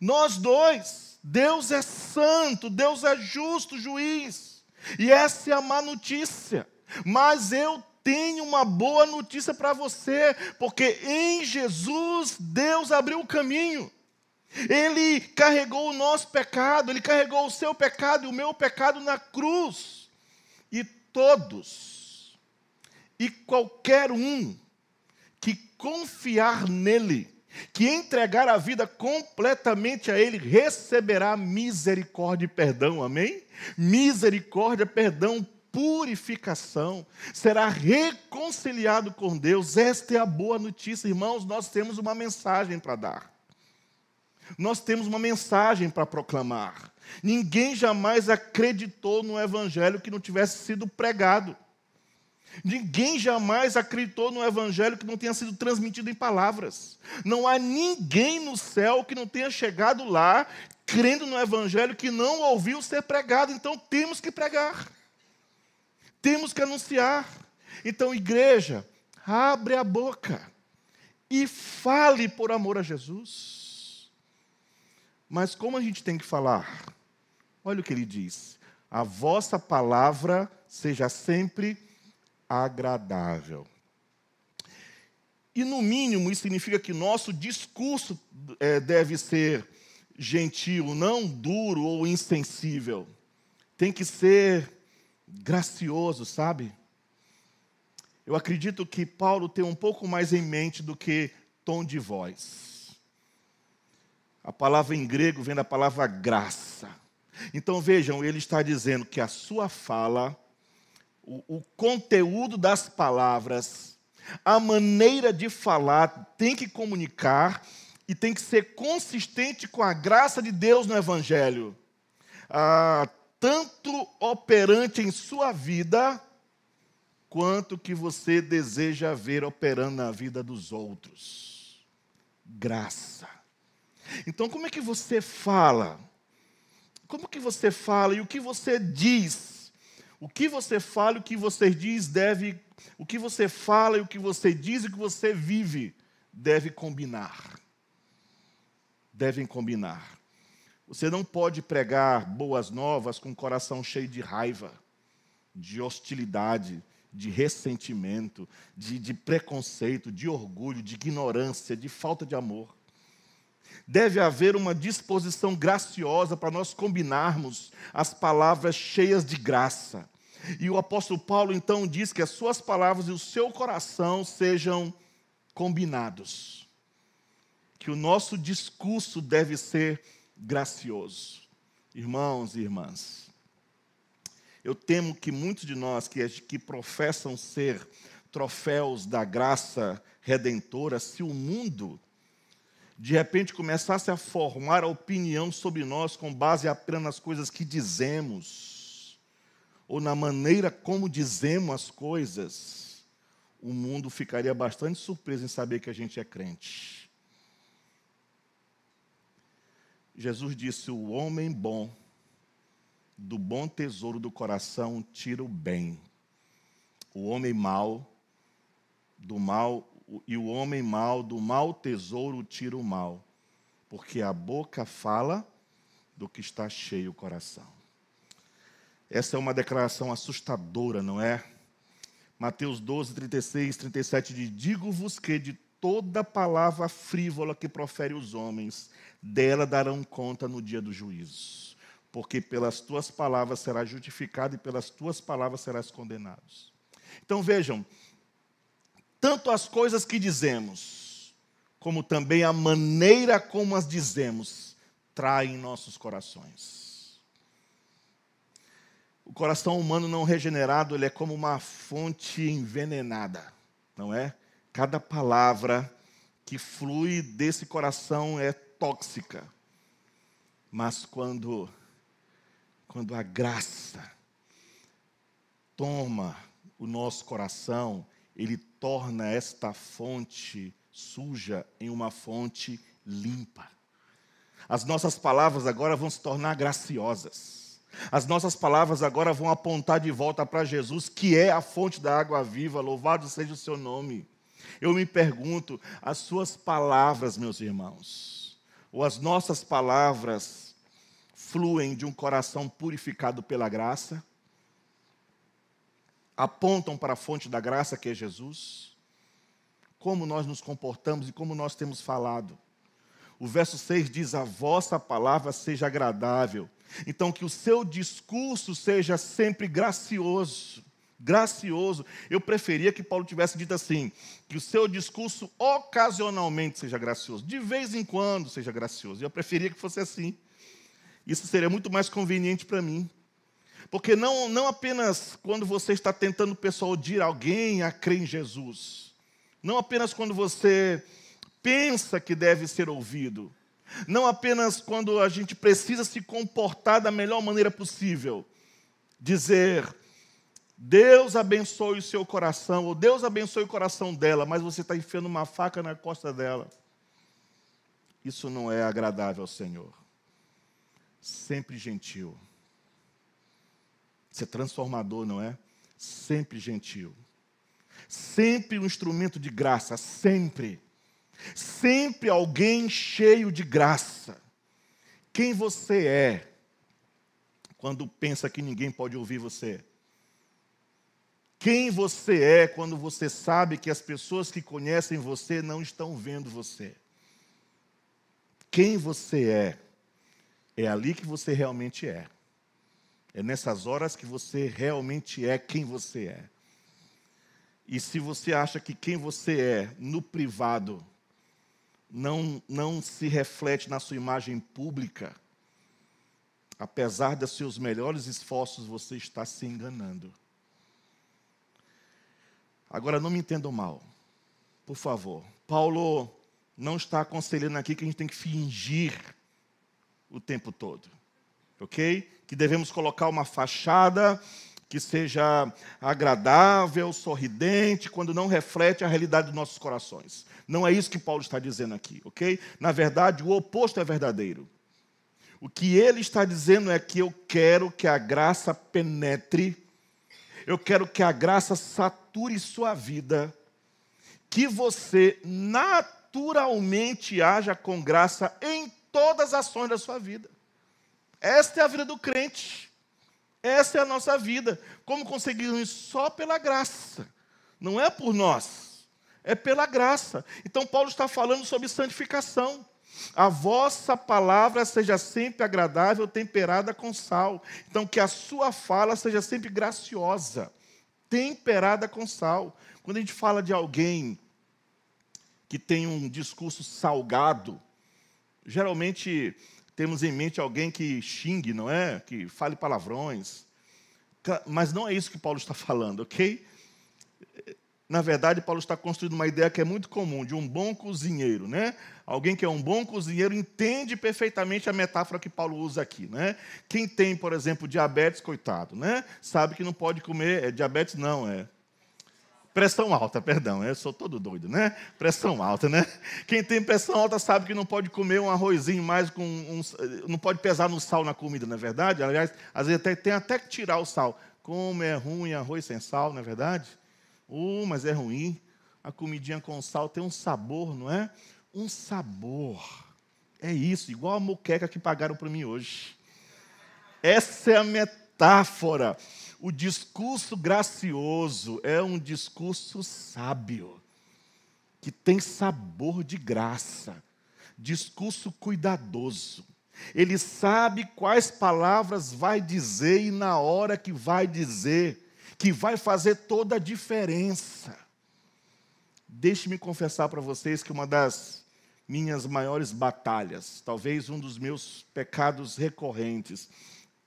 Speaker 1: Nós dois, Deus é santo, Deus é justo juiz. E essa é a má notícia. Mas eu tenho uma boa notícia para você, porque em Jesus, Deus abriu o caminho. Ele carregou o nosso pecado, Ele carregou o seu pecado e o meu pecado na cruz. E todos, e qualquer um que confiar nele, que entregar a vida completamente a Ele, receberá misericórdia e perdão, amém? Misericórdia, perdão, purificação, será reconciliado com Deus. Esta é a boa notícia, irmãos. Nós temos uma mensagem para dar. Nós temos uma mensagem para proclamar. Ninguém jamais acreditou no evangelho que não tivesse sido pregado. Ninguém jamais acreditou no evangelho que não tenha sido transmitido em palavras. Não há ninguém no céu que não tenha chegado lá crendo no evangelho que não ouviu ser pregado. Então temos que pregar. Temos que anunciar. Então, igreja, abre a boca e fale por amor a Jesus. Mas como a gente tem que falar? Olha o que ele diz. A vossa palavra seja sempre agradável. E, no mínimo, isso significa que nosso discurso deve ser gentil, não duro ou insensível. Tem que ser gracioso, sabe? Eu acredito que Paulo tem um pouco mais em mente do que tom de voz. A palavra em grego vem da palavra graça. Então, vejam, ele está dizendo que a sua fala, o conteúdo das palavras, a maneira de falar tem que comunicar e tem que ser consistente com a graça de Deus no Evangelho. Tanto operante em sua vida, quanto que você deseja ver operando na vida dos outros. Graça. Então, como é que você fala? Como que você fala e o que você diz? O que você fala e o que você diz deve... O que você fala e o que você diz e o que você vive deve combinar. Devem combinar. Você não pode pregar boas novas com o coração cheio de raiva, de hostilidade, de ressentimento, de preconceito, de orgulho, de ignorância, de falta de amor. Deve haver uma disposição graciosa para nós combinarmos as palavras cheias de graça. E o apóstolo Paulo, então, diz que as suas palavras e o seu coração sejam combinados. Que o nosso discurso deve ser gracioso. Irmãos e irmãs, eu temo que muitos de nós que professam ser troféus da graça redentora, se o mundo de repente começasse a formar a opinião sobre nós com base apenas nas coisas que dizemos, ou na maneira como dizemos as coisas, o mundo ficaria bastante surpreso em saber que a gente é crente. Jesus disse: o homem bom, do bom tesouro do coração, tira o bem. O homem mau, do mal, e o homem mau, do mau tesouro, tira o mal. Porque a boca fala do que está cheio o coração. Essa é uma declaração assustadora, não é? Mateus 12, 36, 37 diz: digo-vos que de toda palavra frívola que profere os homens, dela darão conta no dia do juízo. Porque pelas tuas palavras serás justificado e pelas tuas palavras serás condenado. Então vejam, tanto as coisas que dizemos, como também a maneira como as dizemos, traem nossos corações. O coração humano não regenerado, ele é como uma fonte envenenada, não é? Cada palavra que flui desse coração é tóxica. Mas quando a graça toma o nosso coração, ele torna esta fonte suja em uma fonte limpa. As nossas palavras agora vão se tornar graciosas. As nossas palavras agora vão apontar de volta para Jesus, que é a fonte da água viva. Louvado seja o seu nome. Eu me pergunto, as suas palavras, meus irmãos, ou as nossas palavras, fluem de um coração purificado pela graça? Apontam para a fonte da graça, que é Jesus? Como nós nos comportamos e como nós temos falado? O verso 6 diz: a vossa palavra seja agradável. Então, que o seu discurso seja sempre gracioso. Gracioso. Eu preferia que Paulo tivesse dito assim, que o seu discurso ocasionalmente seja gracioso, de vez em quando seja gracioso. Eu preferia que fosse assim. Isso seria muito mais conveniente para mim. Porque não apenas quando você está tentando persuadir alguém a crer em Jesus, não apenas quando você pensa que deve ser ouvido, não apenas quando a gente precisa se comportar da melhor maneira possível, dizer: Deus abençoe o seu coração, ou Deus abençoe o coração dela, mas você está enfiando uma faca na costa dela. Isso não é agradável ao Senhor. Sempre gentil. Isso é transformador, não é? Sempre gentil. Sempre um instrumento de graça, sempre. Sempre alguém cheio de graça. Quem você é quando pensa que ninguém pode ouvir você? Quem você é quando você sabe que as pessoas que conhecem você não estão vendo você? Quem você é ali que você realmente é. É nessas horas que você realmente é quem você é. E se você acha que quem você é no privado não se reflete na sua imagem pública, apesar dos seus melhores esforços, você está se enganando. Agora, não me entendam mal, por favor. Paulo não está aconselhando aqui que a gente tem que fingir o tempo todo, ok? Que devemos colocar uma fachada que seja agradável, sorridente, quando não reflete a realidade dos nossos corações. Não é isso que Paulo está dizendo aqui, ok? Na verdade, o oposto é verdadeiro. O que ele está dizendo é que eu quero que a graça penetre, eu quero que a graça sature sua vida, que você naturalmente haja com graça em todas as ações da sua vida. Esta é a vida do crente. Essa é a nossa vida. Como conseguimos isso? Só pela graça. Não é por nós. É pela graça. Então, Paulo está falando sobre santificação. A vossa palavra seja sempre agradável, temperada com sal. Então, que a sua fala seja sempre graciosa, temperada com sal. Quando a gente fala de alguém que tem um discurso salgado, geralmente temos em mente alguém que xingue, não é? Que fale palavrões. Mas não é isso que Paulo está falando, ok? Na verdade, Paulo está construindo uma ideia que é muito comum, de um bom cozinheiro, né? Alguém que é um bom cozinheiro entende perfeitamente a metáfora que Paulo usa aqui, né? Quem tem, por exemplo, diabetes, coitado, né? Sabe que não pode comer, diabetes não, pressão alta, perdão, eu sou todo doido, né? Pressão alta, né? Quem tem pressão alta sabe que não pode comer um arrozinho mais não pode pesar no sal na comida, não é verdade? Aliás, às vezes tem até que tirar o sal. Como é ruim arroz sem sal, não é verdade? Mas é ruim. A comidinha com sal tem um sabor, não é? Um sabor. É isso, igual a moqueca que pagaram para mim hoje. Essa é a metáfora. O discurso gracioso é um discurso sábio, que tem sabor de graça, discurso cuidadoso. Ele sabe quais palavras vai dizer e na hora que vai dizer, que vai fazer toda a diferença. Deixe-me confessar para vocês que uma das minhas maiores batalhas, talvez um dos meus pecados recorrentes,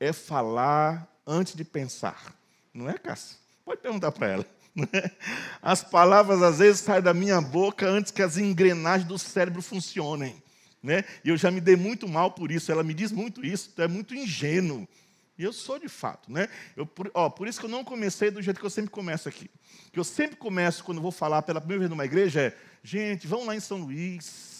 Speaker 1: é falar antes de pensar. Não é, Cássia? Pode perguntar para ela. Não é? As palavras, às vezes, saem da minha boca antes que as engrenagens do cérebro funcionem. Né? E eu já me dei muito mal por isso. Ela me diz muito isso. Tu é muito ingênuo. E eu sou de fato. Né? Por isso que eu não comecei do jeito que eu sempre começo aqui. Que eu sempre começo, quando eu vou falar pela primeira vez numa igreja, gente, vamos lá em São Luís.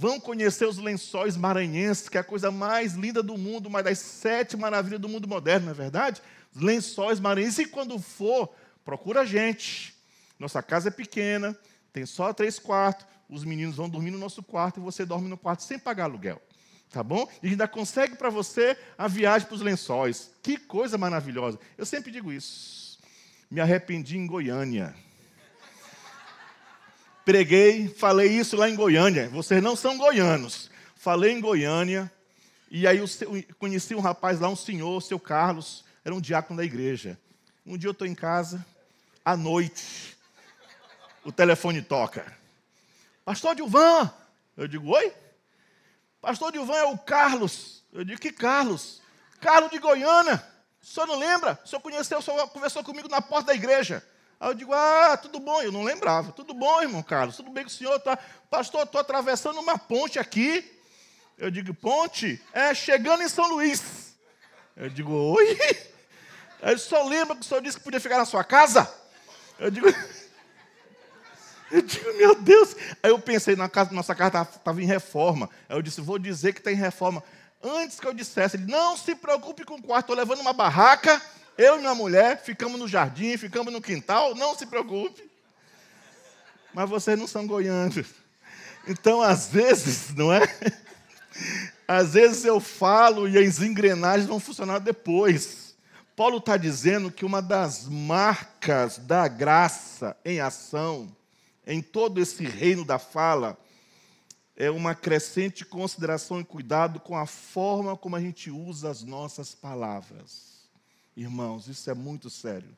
Speaker 1: Vão conhecer os lençóis maranhenses, que é a coisa mais linda do mundo, uma das 7 maravilhas do mundo moderno, não é verdade? Os lençóis maranhenses. E quando for, procura a gente. Nossa casa é pequena, tem só 3 quartos. Os meninos vão dormir no nosso quarto e você dorme no quarto sem pagar aluguel. Tá bom? E ainda consegue para você a viagem para os lençóis. Que coisa maravilhosa. Eu sempre digo isso. Me arrependi em Goiânia. Preguei, falei isso lá em Goiânia. Vocês não são goianos. Falei em Goiânia. E aí eu conheci um rapaz lá, um senhor, o seu Carlos. Era um diácono da igreja. Um dia eu estou em casa, à noite. O telefone toca. Pastor Dilvan. Eu digo, oi? Pastor Dilvan é o Carlos. Eu digo, que Carlos? Carlos de Goiânia. O senhor não lembra? O senhor conheceu, o senhor conversou comigo na porta da igreja. Aí eu digo, tudo bom. Eu não lembrava. Tudo bom, irmão Carlos? Tudo bem com o senhor? Pastor, estou atravessando uma ponte aqui. Eu digo, ponte? Chegando em São Luís. Eu digo, oi? Aí o senhor lembra que o senhor disse que podia ficar na sua casa? Eu digo, meu Deus. Aí eu pensei, nossa casa estava em reforma. Aí eu disse, vou dizer que está em reforma. Antes que eu dissesse, ele, não se preocupe com o quarto, estou levando uma barraca, eu e minha mulher, ficamos no jardim, ficamos no quintal, não se preocupe. Mas vocês não são goianos. Então, às vezes, não é? Às vezes eu falo e as engrenagens vão funcionar depois. Paulo está dizendo que uma das marcas da graça em ação, em todo esse reino da fala, é uma crescente consideração e cuidado com a forma como a gente usa as nossas palavras. Irmãos, isso é muito sério.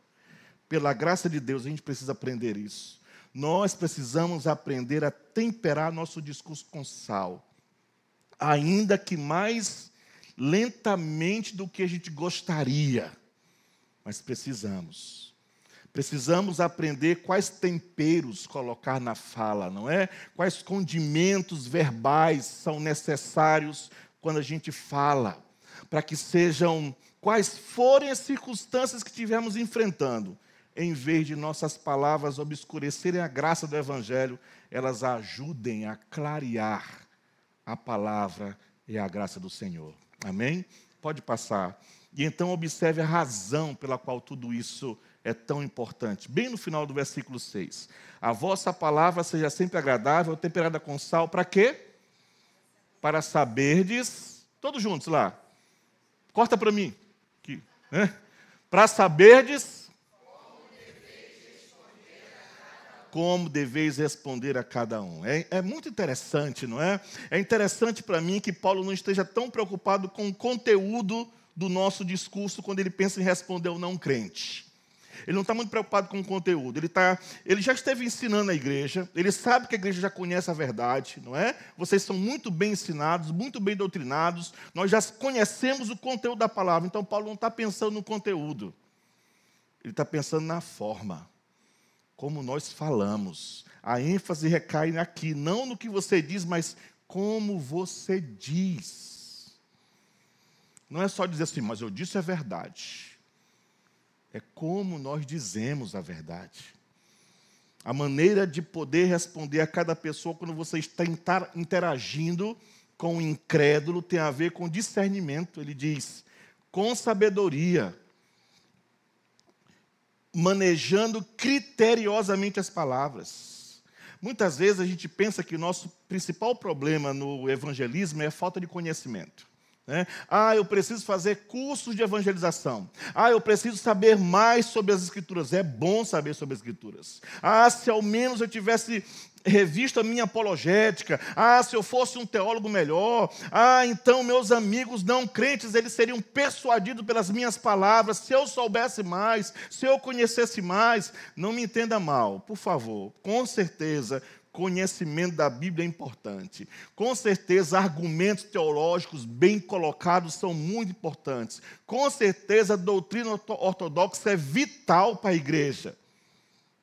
Speaker 1: Pela graça de Deus, a gente precisa aprender isso. Nós precisamos aprender a temperar nosso discurso com sal. Ainda que mais lentamente do que a gente gostaria. Mas precisamos. Precisamos aprender quais temperos colocar na fala, não é? Quais condimentos verbais são necessários quando a gente fala, para que sejam quais forem as circunstâncias que estivermos enfrentando, em vez de nossas palavras obscurecerem a graça do Evangelho, elas ajudem a clarear a palavra e a graça do Senhor. Amém? Pode passar. E então observe a razão pela qual tudo isso é tão importante. Bem no final do versículo 6. A vossa palavra seja sempre agradável, temperada com sal, para quê? Para saberdes, todos juntos lá. Corta para mim. Aqui, né? Para saberdes como deveis responder a cada um. É muito interessante, não é? É interessante para mim que Paulo não esteja tão preocupado com o conteúdo do nosso discurso quando ele pensa em responder ao não crente. Ele não está muito preocupado com o conteúdo. Ele já esteve ensinando a igreja. Ele sabe que a igreja já conhece a verdade, não é? Vocês são muito bem ensinados, muito bem doutrinados. Nós já conhecemos o conteúdo da palavra. Então, Paulo não está pensando no conteúdo. Ele está pensando na forma. Como nós falamos. A ênfase recai aqui. Não no que você diz, mas como você diz. Não é só dizer assim, mas eu disse a verdade. É como nós dizemos a verdade. A maneira de poder responder a cada pessoa quando você está interagindo com o incrédulo tem a ver com discernimento. Ele diz, com sabedoria, manejando criteriosamente as palavras. Muitas vezes a gente pensa que o nosso principal problema no evangelismo é a falta de conhecimento. Eu preciso fazer cursos de evangelização. Eu preciso saber mais sobre as Escrituras. É bom saber sobre as Escrituras. Se ao menos eu tivesse revisto a minha apologética. Se eu fosse um teólogo melhor. Então meus amigos não crentes, eles seriam persuadidos pelas minhas palavras. Se eu soubesse mais, se eu conhecesse mais. Não me entenda mal, por favor. Com certeza, conhecimento da Bíblia é importante. Com certeza, argumentos teológicos bem colocados são muito importantes. Com certeza, a doutrina ortodoxa é vital para a igreja.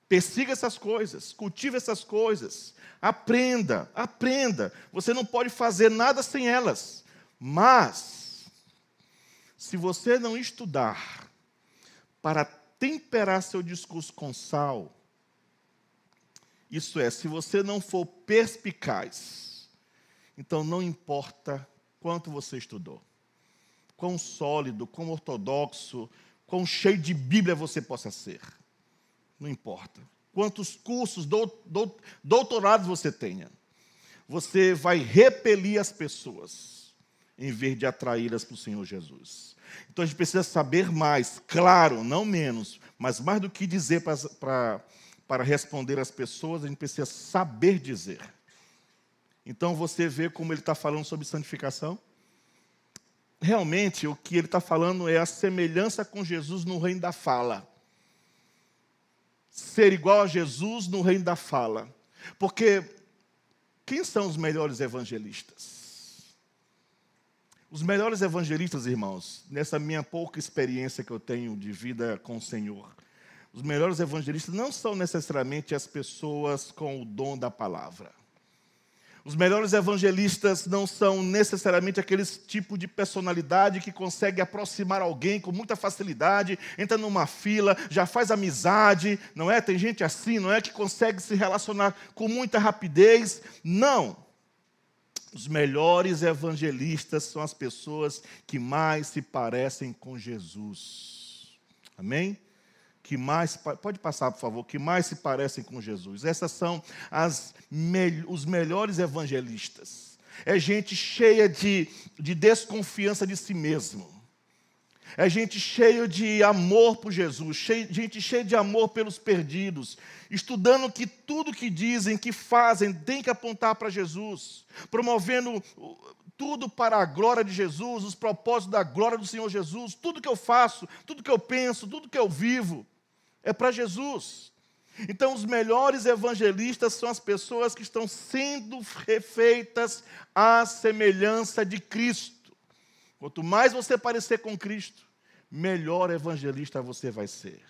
Speaker 1: Persiga essas coisas, cultive essas coisas. Aprenda, aprenda. Você não pode fazer nada sem elas. Mas, se você não estudar para temperar seu discurso com sal, isso é, se você não for perspicaz, então não importa quanto você estudou, quão sólido, quão ortodoxo, quão cheio de Bíblia você possa ser. Não importa. Quantos cursos, doutorados você tenha. Você vai repelir as pessoas, em vez de atraí-las para o Senhor Jesus. Então a gente precisa saber mais, claro, não menos, mas mais do que dizer para para responder às pessoas, a gente precisa saber dizer. Então você vê como ele está falando sobre santificação? Realmente, o que ele está falando é a semelhança com Jesus no reino da fala. Ser igual a Jesus no reino da fala. Porque quem são os melhores evangelistas? Os melhores evangelistas, irmãos, nessa minha pouca experiência que eu tenho de vida com o Senhor, os melhores evangelistas não são necessariamente as pessoas com o dom da palavra. Os melhores evangelistas não são necessariamente aqueles tipo de personalidade que consegue aproximar alguém com muita facilidade, entra numa fila, já faz amizade, não é? Tem gente assim, não é? Que consegue se relacionar com muita rapidez. Não. Os melhores evangelistas são as pessoas que mais se parecem com Jesus. Amém? Pode passar, por favor, que mais se parecem com Jesus. Essas são os melhores evangelistas. É gente cheia de desconfiança de si mesmo. É gente cheia de amor por Jesus, gente cheia de amor pelos perdidos, estudando que tudo que dizem, que fazem, tem que apontar para Jesus, promovendo tudo para a glória de Jesus, os propósitos da glória do Senhor Jesus. Tudo que eu faço, tudo que eu penso, tudo que eu vivo, é para Jesus. Então, os melhores evangelistas são as pessoas que estão sendo refeitas à semelhança de Cristo. Quanto mais você parecer com Cristo, melhor evangelista você vai ser.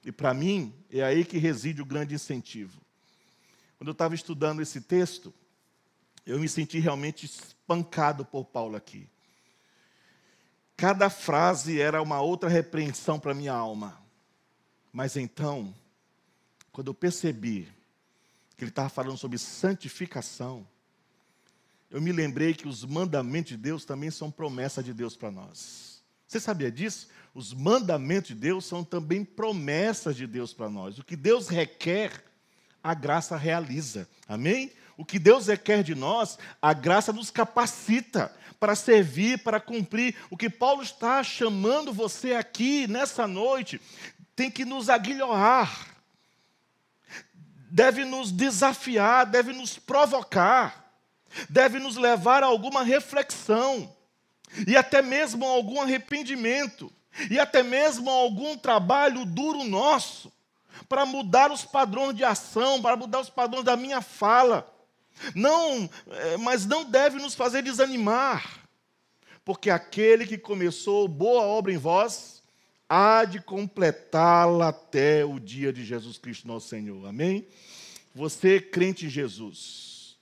Speaker 1: E para mim, é aí que reside o grande incentivo. Quando eu estava estudando esse texto, eu me senti realmente espancado por Paulo aqui. Cada frase era uma outra repreensão para a minha alma. Mas então, quando eu percebi que ele estava falando sobre santificação, eu me lembrei que os mandamentos de Deus também são promessa de Deus para nós. Você sabia disso? Os mandamentos de Deus são também promessas de Deus para nós. O que Deus requer, a graça realiza. Amém? O que Deus requer de nós, a graça nos capacita para servir, para cumprir. O que Paulo está chamando você aqui, nessa noite, tem que nos aguilhoar, deve nos desafiar, deve nos provocar, deve nos levar a alguma reflexão, e até mesmo a algum arrependimento, e até mesmo a algum trabalho duro nosso, para mudar os padrões de ação, para mudar os padrões da minha fala. Mas não deve nos fazer desanimar, porque aquele que começou boa obra em vós, há de completá-la até o dia de Jesus Cristo, nosso Senhor. Amém? Você, crente em Jesus,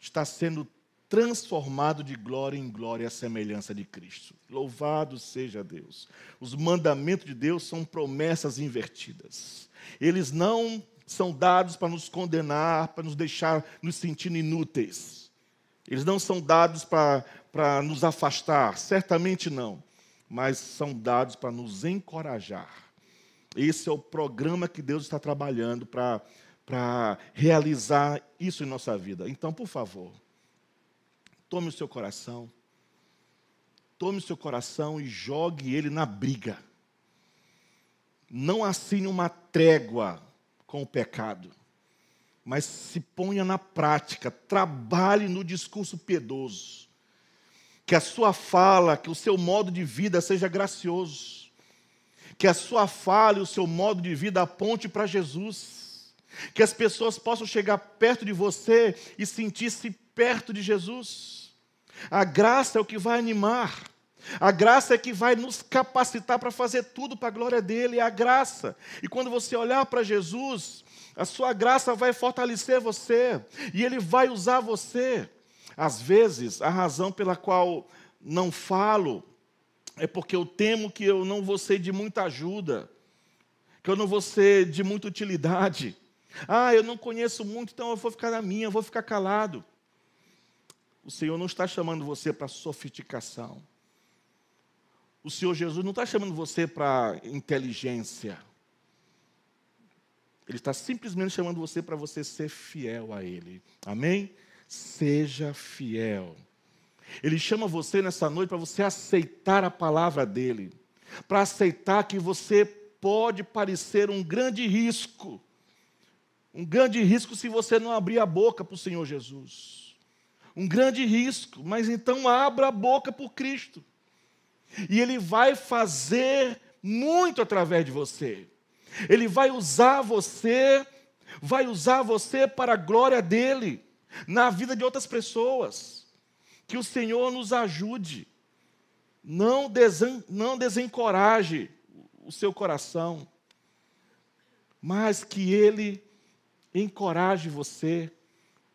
Speaker 1: está sendo transformado de glória em glória à semelhança de Cristo. Louvado seja Deus. Os mandamentos de Deus são promessas invertidas. Eles não são dados para nos condenar, para nos deixar nos sentindo inúteis. Eles não são dados para nos afastar, certamente não. Mas são dados para nos encorajar. Esse é o programa que Deus está trabalhando para realizar isso em nossa vida. Então, por favor, tome o seu coração e jogue ele na briga. Não assine uma trégua com o pecado, mas se ponha na prática, trabalhe no discurso piedoso. Que a sua fala, que o seu modo de vida seja gracioso. Que a sua fala e o seu modo de vida aponte para Jesus. Que as pessoas possam chegar perto de você e sentir-se perto de Jesus. A graça é o que vai animar. A graça é que vai nos capacitar para fazer tudo para a glória dele. É a graça. E quando você olhar para Jesus, a sua graça vai fortalecer você. E ele vai usar você. Às vezes, a razão pela qual não falo é porque eu temo que eu não vou ser de muita ajuda, que eu não vou ser de muita utilidade. Eu não conheço muito, então eu vou ficar na minha, eu vou ficar calado. O Senhor não está chamando você para sofisticação. O Senhor Jesus não está chamando você para inteligência. Ele está simplesmente chamando você para você ser fiel a Ele. Amém? Seja fiel. Ele chama você nessa noite para você aceitar a palavra dEle. Para aceitar que você pode parecer um grande risco Um grande risco se você não abrir a boca para o Senhor Jesus. Um grande risco, mas então abra a boca por Cristo. E Ele vai fazer muito através de você. Ele vai usar você para a glória dEle, na vida de outras pessoas. Que o Senhor nos ajude. Não desencoraje o seu coração, mas que Ele encoraje você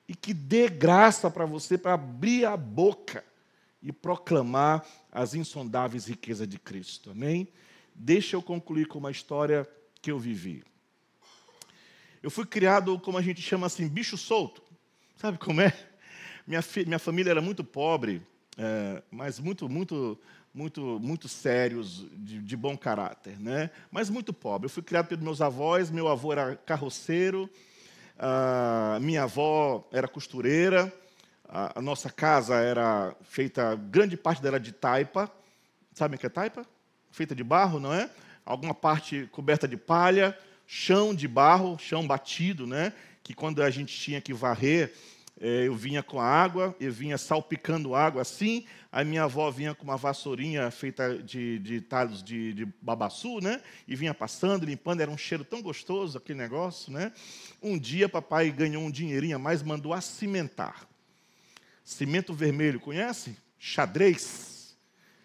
Speaker 1: e que dê graça para você para abrir a boca e proclamar as insondáveis riquezas de Cristo. Amém? Deixa eu concluir com uma história que eu vivi. Eu fui criado, como a gente chama assim, bicho solto. Sabe como é? Minha família era muito pobre, mas muito sérios, de bom caráter, né? Mas muito pobre. Eu fui criado pelos meus avós, meu avô era carroceiro, minha avó era costureira, a nossa casa era feita, grande parte dela de taipa. Sabem o que é taipa? Feita de barro, não é? Alguma parte coberta de palha, chão de barro, chão batido, né? Que quando a gente tinha que varrer, eu vinha com a água, eu vinha salpicando água assim, aí minha avó vinha com uma vassourinha feita de talos de babaçu, né? E vinha passando, limpando, era um cheiro tão gostoso aquele negócio, né? Um dia papai ganhou um dinheirinho a mais, mandou acimentar. Cimento vermelho, conhece? Xadrez.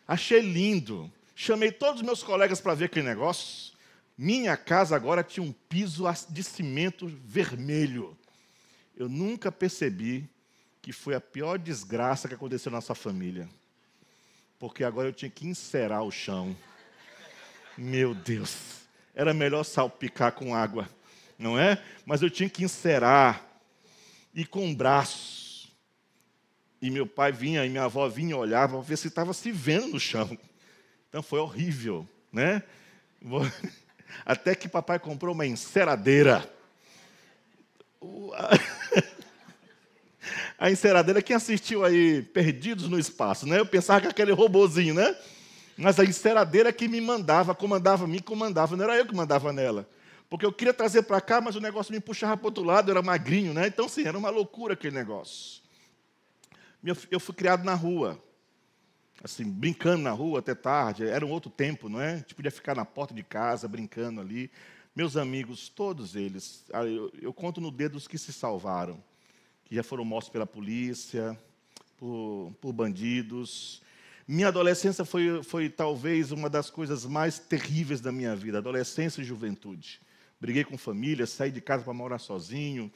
Speaker 1: Achei lindo. Chamei todos os meus colegas para ver aquele negócio. Minha casa agora tinha um piso de cimento vermelho. Eu nunca percebi que foi a pior desgraça que aconteceu na nossa família. Porque agora eu tinha que encerar o chão. Meu Deus. Era melhor salpicar com água, não é? Mas eu tinha que encerar. E com um braço. E meu pai vinha, e minha avó vinha e olhava para ver se estava se vendo no chão. Então foi horrível, né? Até que papai comprou uma enceradeira. A enceradeira, quem assistiu aí Perdidos no Espaço, né? Eu pensava que aquele robozinho, né? Mas a enceradeira que me mandava, comandava, não era eu que mandava nela. Porque eu queria trazer para cá, mas o negócio me puxava para o outro lado, eu era magrinho, né? Então, sim, era uma loucura aquele negócio. Eu fui criado na rua, assim, brincando na rua até tarde, era um outro tempo, não é? A gente podia ficar na porta de casa, brincando ali. Meus amigos, todos eles, eu conto no dedo os que se salvaram, que já foram mortos pela polícia, por bandidos. Minha adolescência foi talvez uma das coisas mais terríveis da minha vida, adolescência e juventude. Briguei com família, saí de casa para morar sozinho,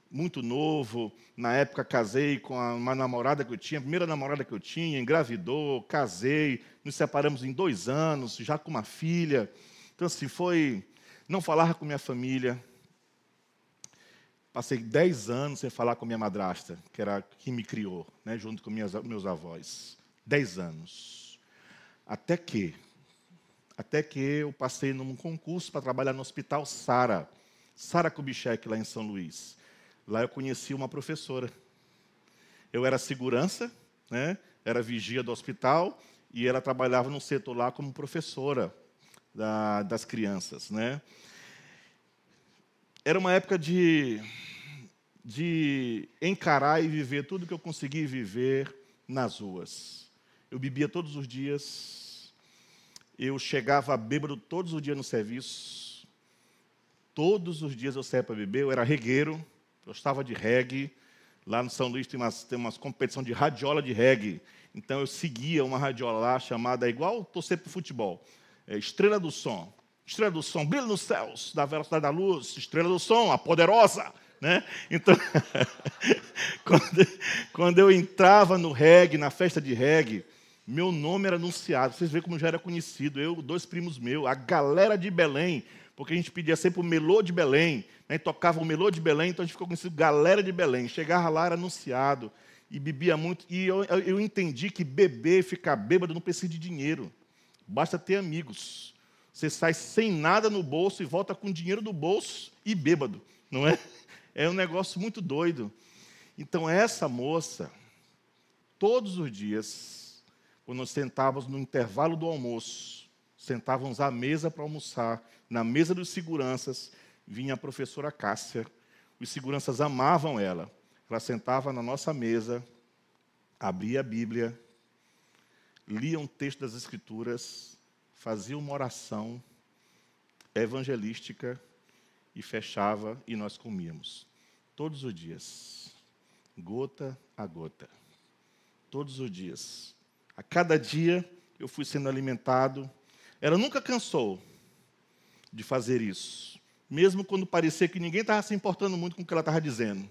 Speaker 1: muito novo. Na época casei com uma namorada que eu tinha, a primeira namorada que eu tinha, engravidou, casei, nos separamos em 2 anos, já com uma filha. Então, assim, não falava com minha família. Passei 10 anos sem falar com minha madrasta, que era quem me criou, né, junto com meus avós. 10 anos. Até que eu passei num concurso para trabalhar no Hospital Sara Kubitschek, lá em São Luís. Lá eu conheci uma professora. Eu era segurança, né? Era vigia do hospital, e ela trabalhava no setor lá como professora das crianças, né? Era uma época de encarar e viver tudo que eu consegui viver nas ruas. Eu bebia todos os dias, eu chegava bêbado todos os dias no serviço, todos os dias eu saía para beber, eu era regueiro, gostava de reggae. Lá no São Luís tem umas competição de radiola de reggae. Então eu seguia uma radiola lá chamada, igual torcer para o futebol, Estrela do Som. Estrela do Som, brilha nos céus, da velocidade da luz, Estrela do Som, a poderosa. Né? Então, quando eu entrava no reggae, na festa de reggae, meu nome era anunciado. Vocês veem como já era conhecido. Eu, 2 primos meus, a galera de Belém, porque a gente pedia sempre o Melô de Belém, né? Tocava o Melô de Belém, então a gente ficou conhecido galera de Belém. Chegava lá, era anunciado, e bebia muito. E eu entendi que beber e ficar bêbado não precisa de dinheiro, basta ter amigos. Você sai sem nada no bolso e volta com dinheiro no bolso e bêbado, não é? É um negócio muito doido. Então, essa moça, todos os dias, quando nós sentávamos no intervalo do almoço, sentávamos à mesa para almoçar, na mesa dos seguranças, vinha a professora Cássia Os seguranças amavam ela. Ela sentava na nossa mesa, abria a Bíblia, lia um texto das Escrituras, fazia uma oração evangelística e fechava e nós comíamos. Todos os dias, gota a gota. Todos os dias. A cada dia eu fui sendo alimentado. Ela nunca cansou de fazer isso, mesmo quando parecia que ninguém estava se importando muito com o que ela estava dizendo.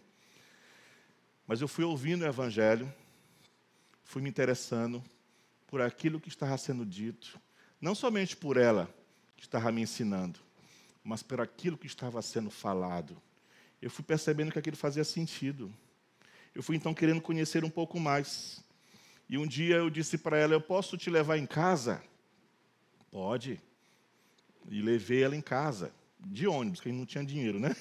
Speaker 1: Mas eu fui ouvindo o Evangelho, fui me interessando por aquilo que estava sendo dito, não somente por ela que estava me ensinando, mas por aquilo que estava sendo falado. Eu fui percebendo que aquilo fazia sentido. Eu fui então querendo conhecer um pouco mais. E um dia eu disse para ela, eu posso te levar em casa? Pode. E levei ela em casa, de ônibus, porque a gente não tinha dinheiro, né?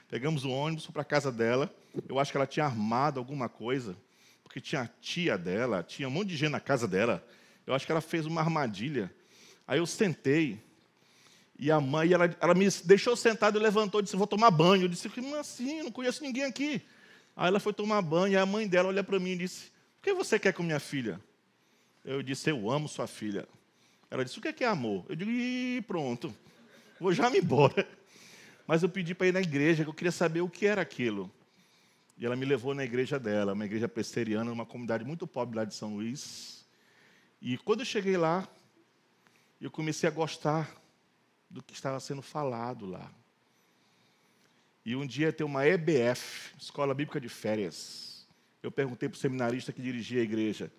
Speaker 1: Pegamos o ônibus, fui para a casa dela. Eu acho que ela tinha armado alguma coisa, porque tinha a tia dela, tinha um monte de gente na casa dela. Eu acho que ela fez uma armadilha. Aí eu sentei, e a mãe, ela me deixou sentado e levantou e disse, vou tomar banho. Eu disse, como assim? Eu não conheço ninguém aqui. Aí ela foi tomar banho, e a mãe dela olha para mim e disse, o que você quer com minha filha? Eu disse, eu amo sua filha. Ela disse, o que é amor? Eu digo, pronto, vou já me embora. Mas eu pedi para ir na igreja, que eu queria saber o que era aquilo. E ela me levou na igreja dela, uma igreja presbiteriana, numa comunidade muito pobre lá de São Luís. E quando eu cheguei lá, eu comecei a gostar do que estava sendo falado lá. E um dia tem uma EBF, Escola Bíblica de Férias. Eu perguntei para o seminarista que dirigia a igreja,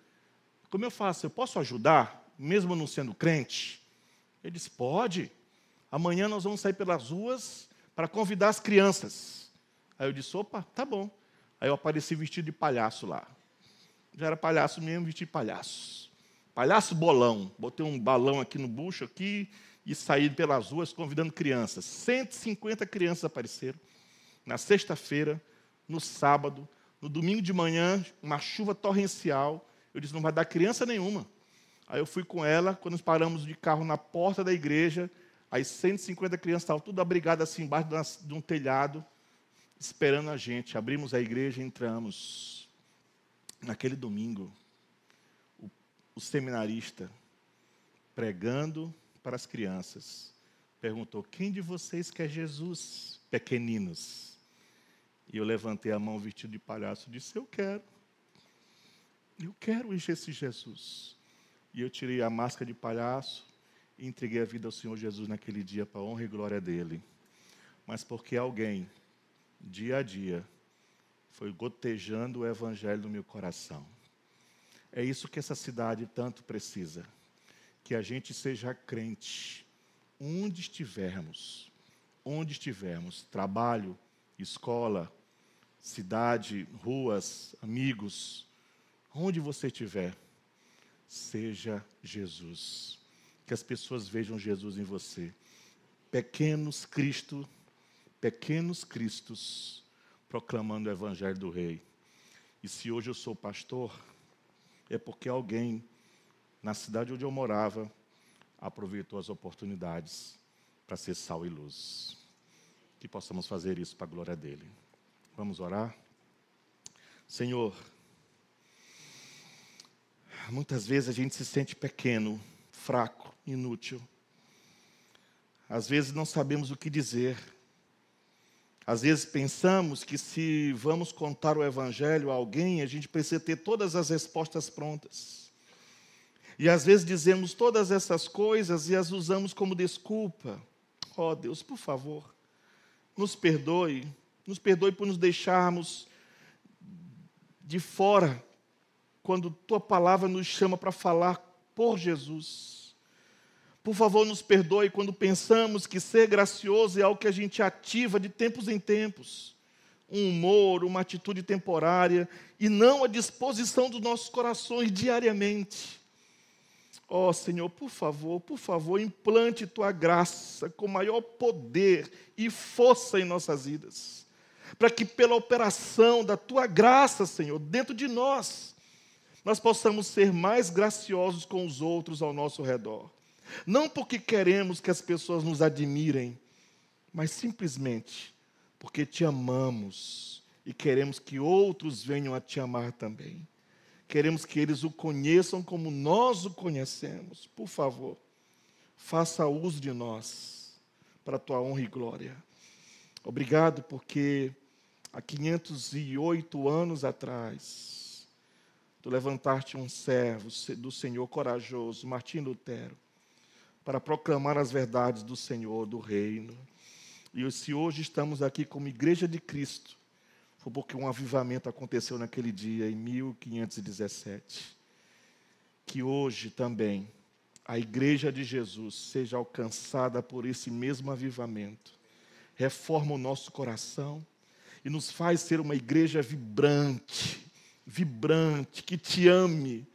Speaker 1: como eu faço? Eu posso ajudar, mesmo não sendo crente? Ele disse, pode. Amanhã nós vamos sair pelas ruas para convidar as crianças. Aí eu disse, opa, tá bom. Aí eu apareci vestido de palhaço lá. Já era palhaço mesmo, vestido de palhaço. Palhaço bolão. Botei um balão aqui no bucho aqui e saí pelas ruas convidando crianças. 150 crianças apareceram. Na sexta-feira, no sábado, no domingo de manhã, uma chuva torrencial. Eu disse, não vai dar criança nenhuma. Aí eu fui com ela, quando nós paramos de carro na porta da igreja, as 150 crianças estavam tudo abrigadas assim, embaixo de um telhado, esperando a gente. Abrimos a igreja e entramos. Naquele domingo, o seminarista, pregando para as crianças, perguntou, quem de vocês quer Jesus, pequeninos? E eu levantei a mão vestido de palhaço e disse, eu quero esse Jesus. E eu tirei a máscara de palhaço e entreguei a vida ao Senhor Jesus naquele dia para a honra e glória dele. Mas porque alguém, dia a dia, foi gotejando o Evangelho no meu coração. É isso que essa cidade tanto precisa. Que a gente seja crente, onde estivermos, trabalho, escola, cidade, ruas, amigos, onde você estiver, seja Jesus. Que as pessoas vejam Jesus em você. Pequenos Cristos, proclamando o Evangelho do Rei. E se hoje eu sou pastor, é porque alguém, na cidade onde eu morava, aproveitou as oportunidades para ser sal e luz. Que possamos fazer isso para a glória dele. Vamos orar? Senhor, muitas vezes a gente se sente pequeno, fraco, inútil. Às vezes não sabemos o que dizer. Às vezes pensamos que se vamos contar o Evangelho a alguém, a gente precisa ter todas as respostas prontas. E às vezes dizemos todas essas coisas e as usamos como desculpa. Oh Deus, por favor, nos perdoe por nos deixarmos de fora, quando Tua palavra nos chama para falar por Jesus. Por favor, nos perdoe quando pensamos que ser gracioso é algo que a gente ativa de tempos em tempos. Um humor, uma atitude temporária, e não a disposição dos nossos corações diariamente. Ó Senhor, por favor, implante Tua graça com maior poder e força em nossas vidas. Para que pela operação da Tua graça, Senhor, dentro de nós possamos ser mais graciosos com os outros ao nosso redor. Não porque queremos que as pessoas nos admirem, mas simplesmente porque te amamos e queremos que outros venham a te amar também. Queremos que eles o conheçam como nós o conhecemos. Por favor, faça uso de nós para a tua honra e glória. Obrigado porque há 508 anos atrás, tu levantaste um servo do Senhor corajoso, Martim Lutero, para proclamar as verdades do Senhor, do reino. E se hoje estamos aqui como Igreja de Cristo, foi porque um avivamento aconteceu naquele dia, em 1517. Que hoje também a Igreja de Jesus seja alcançada por esse mesmo avivamento. Reforma o nosso coração e nos faz ser uma igreja vibrante, que te ame,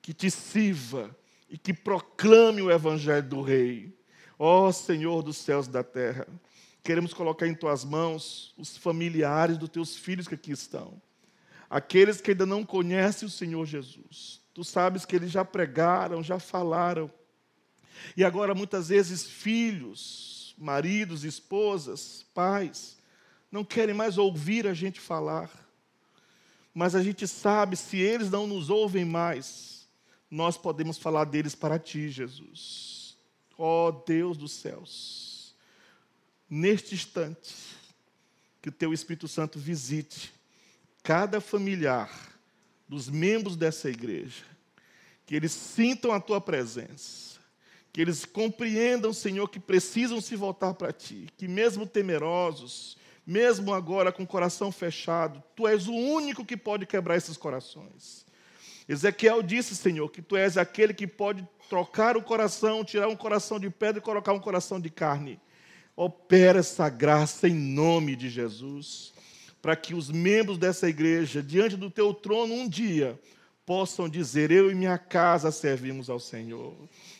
Speaker 1: que te sirva e que proclame o Evangelho do Rei. Ó Senhor dos céus e da terra, queremos colocar em tuas mãos os familiares dos teus filhos que aqui estão. Aqueles que ainda não conhecem o Senhor Jesus. Tu sabes que eles já pregaram, já falaram. E agora, muitas vezes, filhos, maridos, esposas, pais, não querem mais ouvir a gente falar. Mas a gente sabe, se eles não nos ouvem mais, nós podemos falar deles para ti, Jesus. Ó Deus dos céus. Neste instante, que o teu Espírito Santo visite cada familiar dos membros dessa igreja, que eles sintam a tua presença, que eles compreendam, Senhor, que precisam se voltar para ti, que mesmo temerosos, mesmo agora com o coração fechado, tu és o único que pode quebrar esses corações. Ezequiel disse, Senhor, que tu és aquele que pode trocar o coração, tirar um coração de pedra e colocar um coração de carne. Opera essa graça em nome de Jesus, para que os membros dessa igreja, diante do teu trono um dia, possam dizer, eu e minha casa servimos ao Senhor.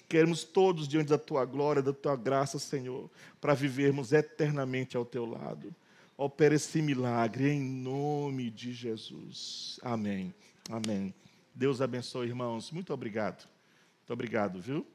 Speaker 1: Queremos todos diante da tua glória, da tua graça, Senhor, para vivermos eternamente ao teu lado. Opera esse milagre em nome de Jesus. Amém. Amém. Deus abençoe, irmãos. Muito obrigado. Muito obrigado, viu?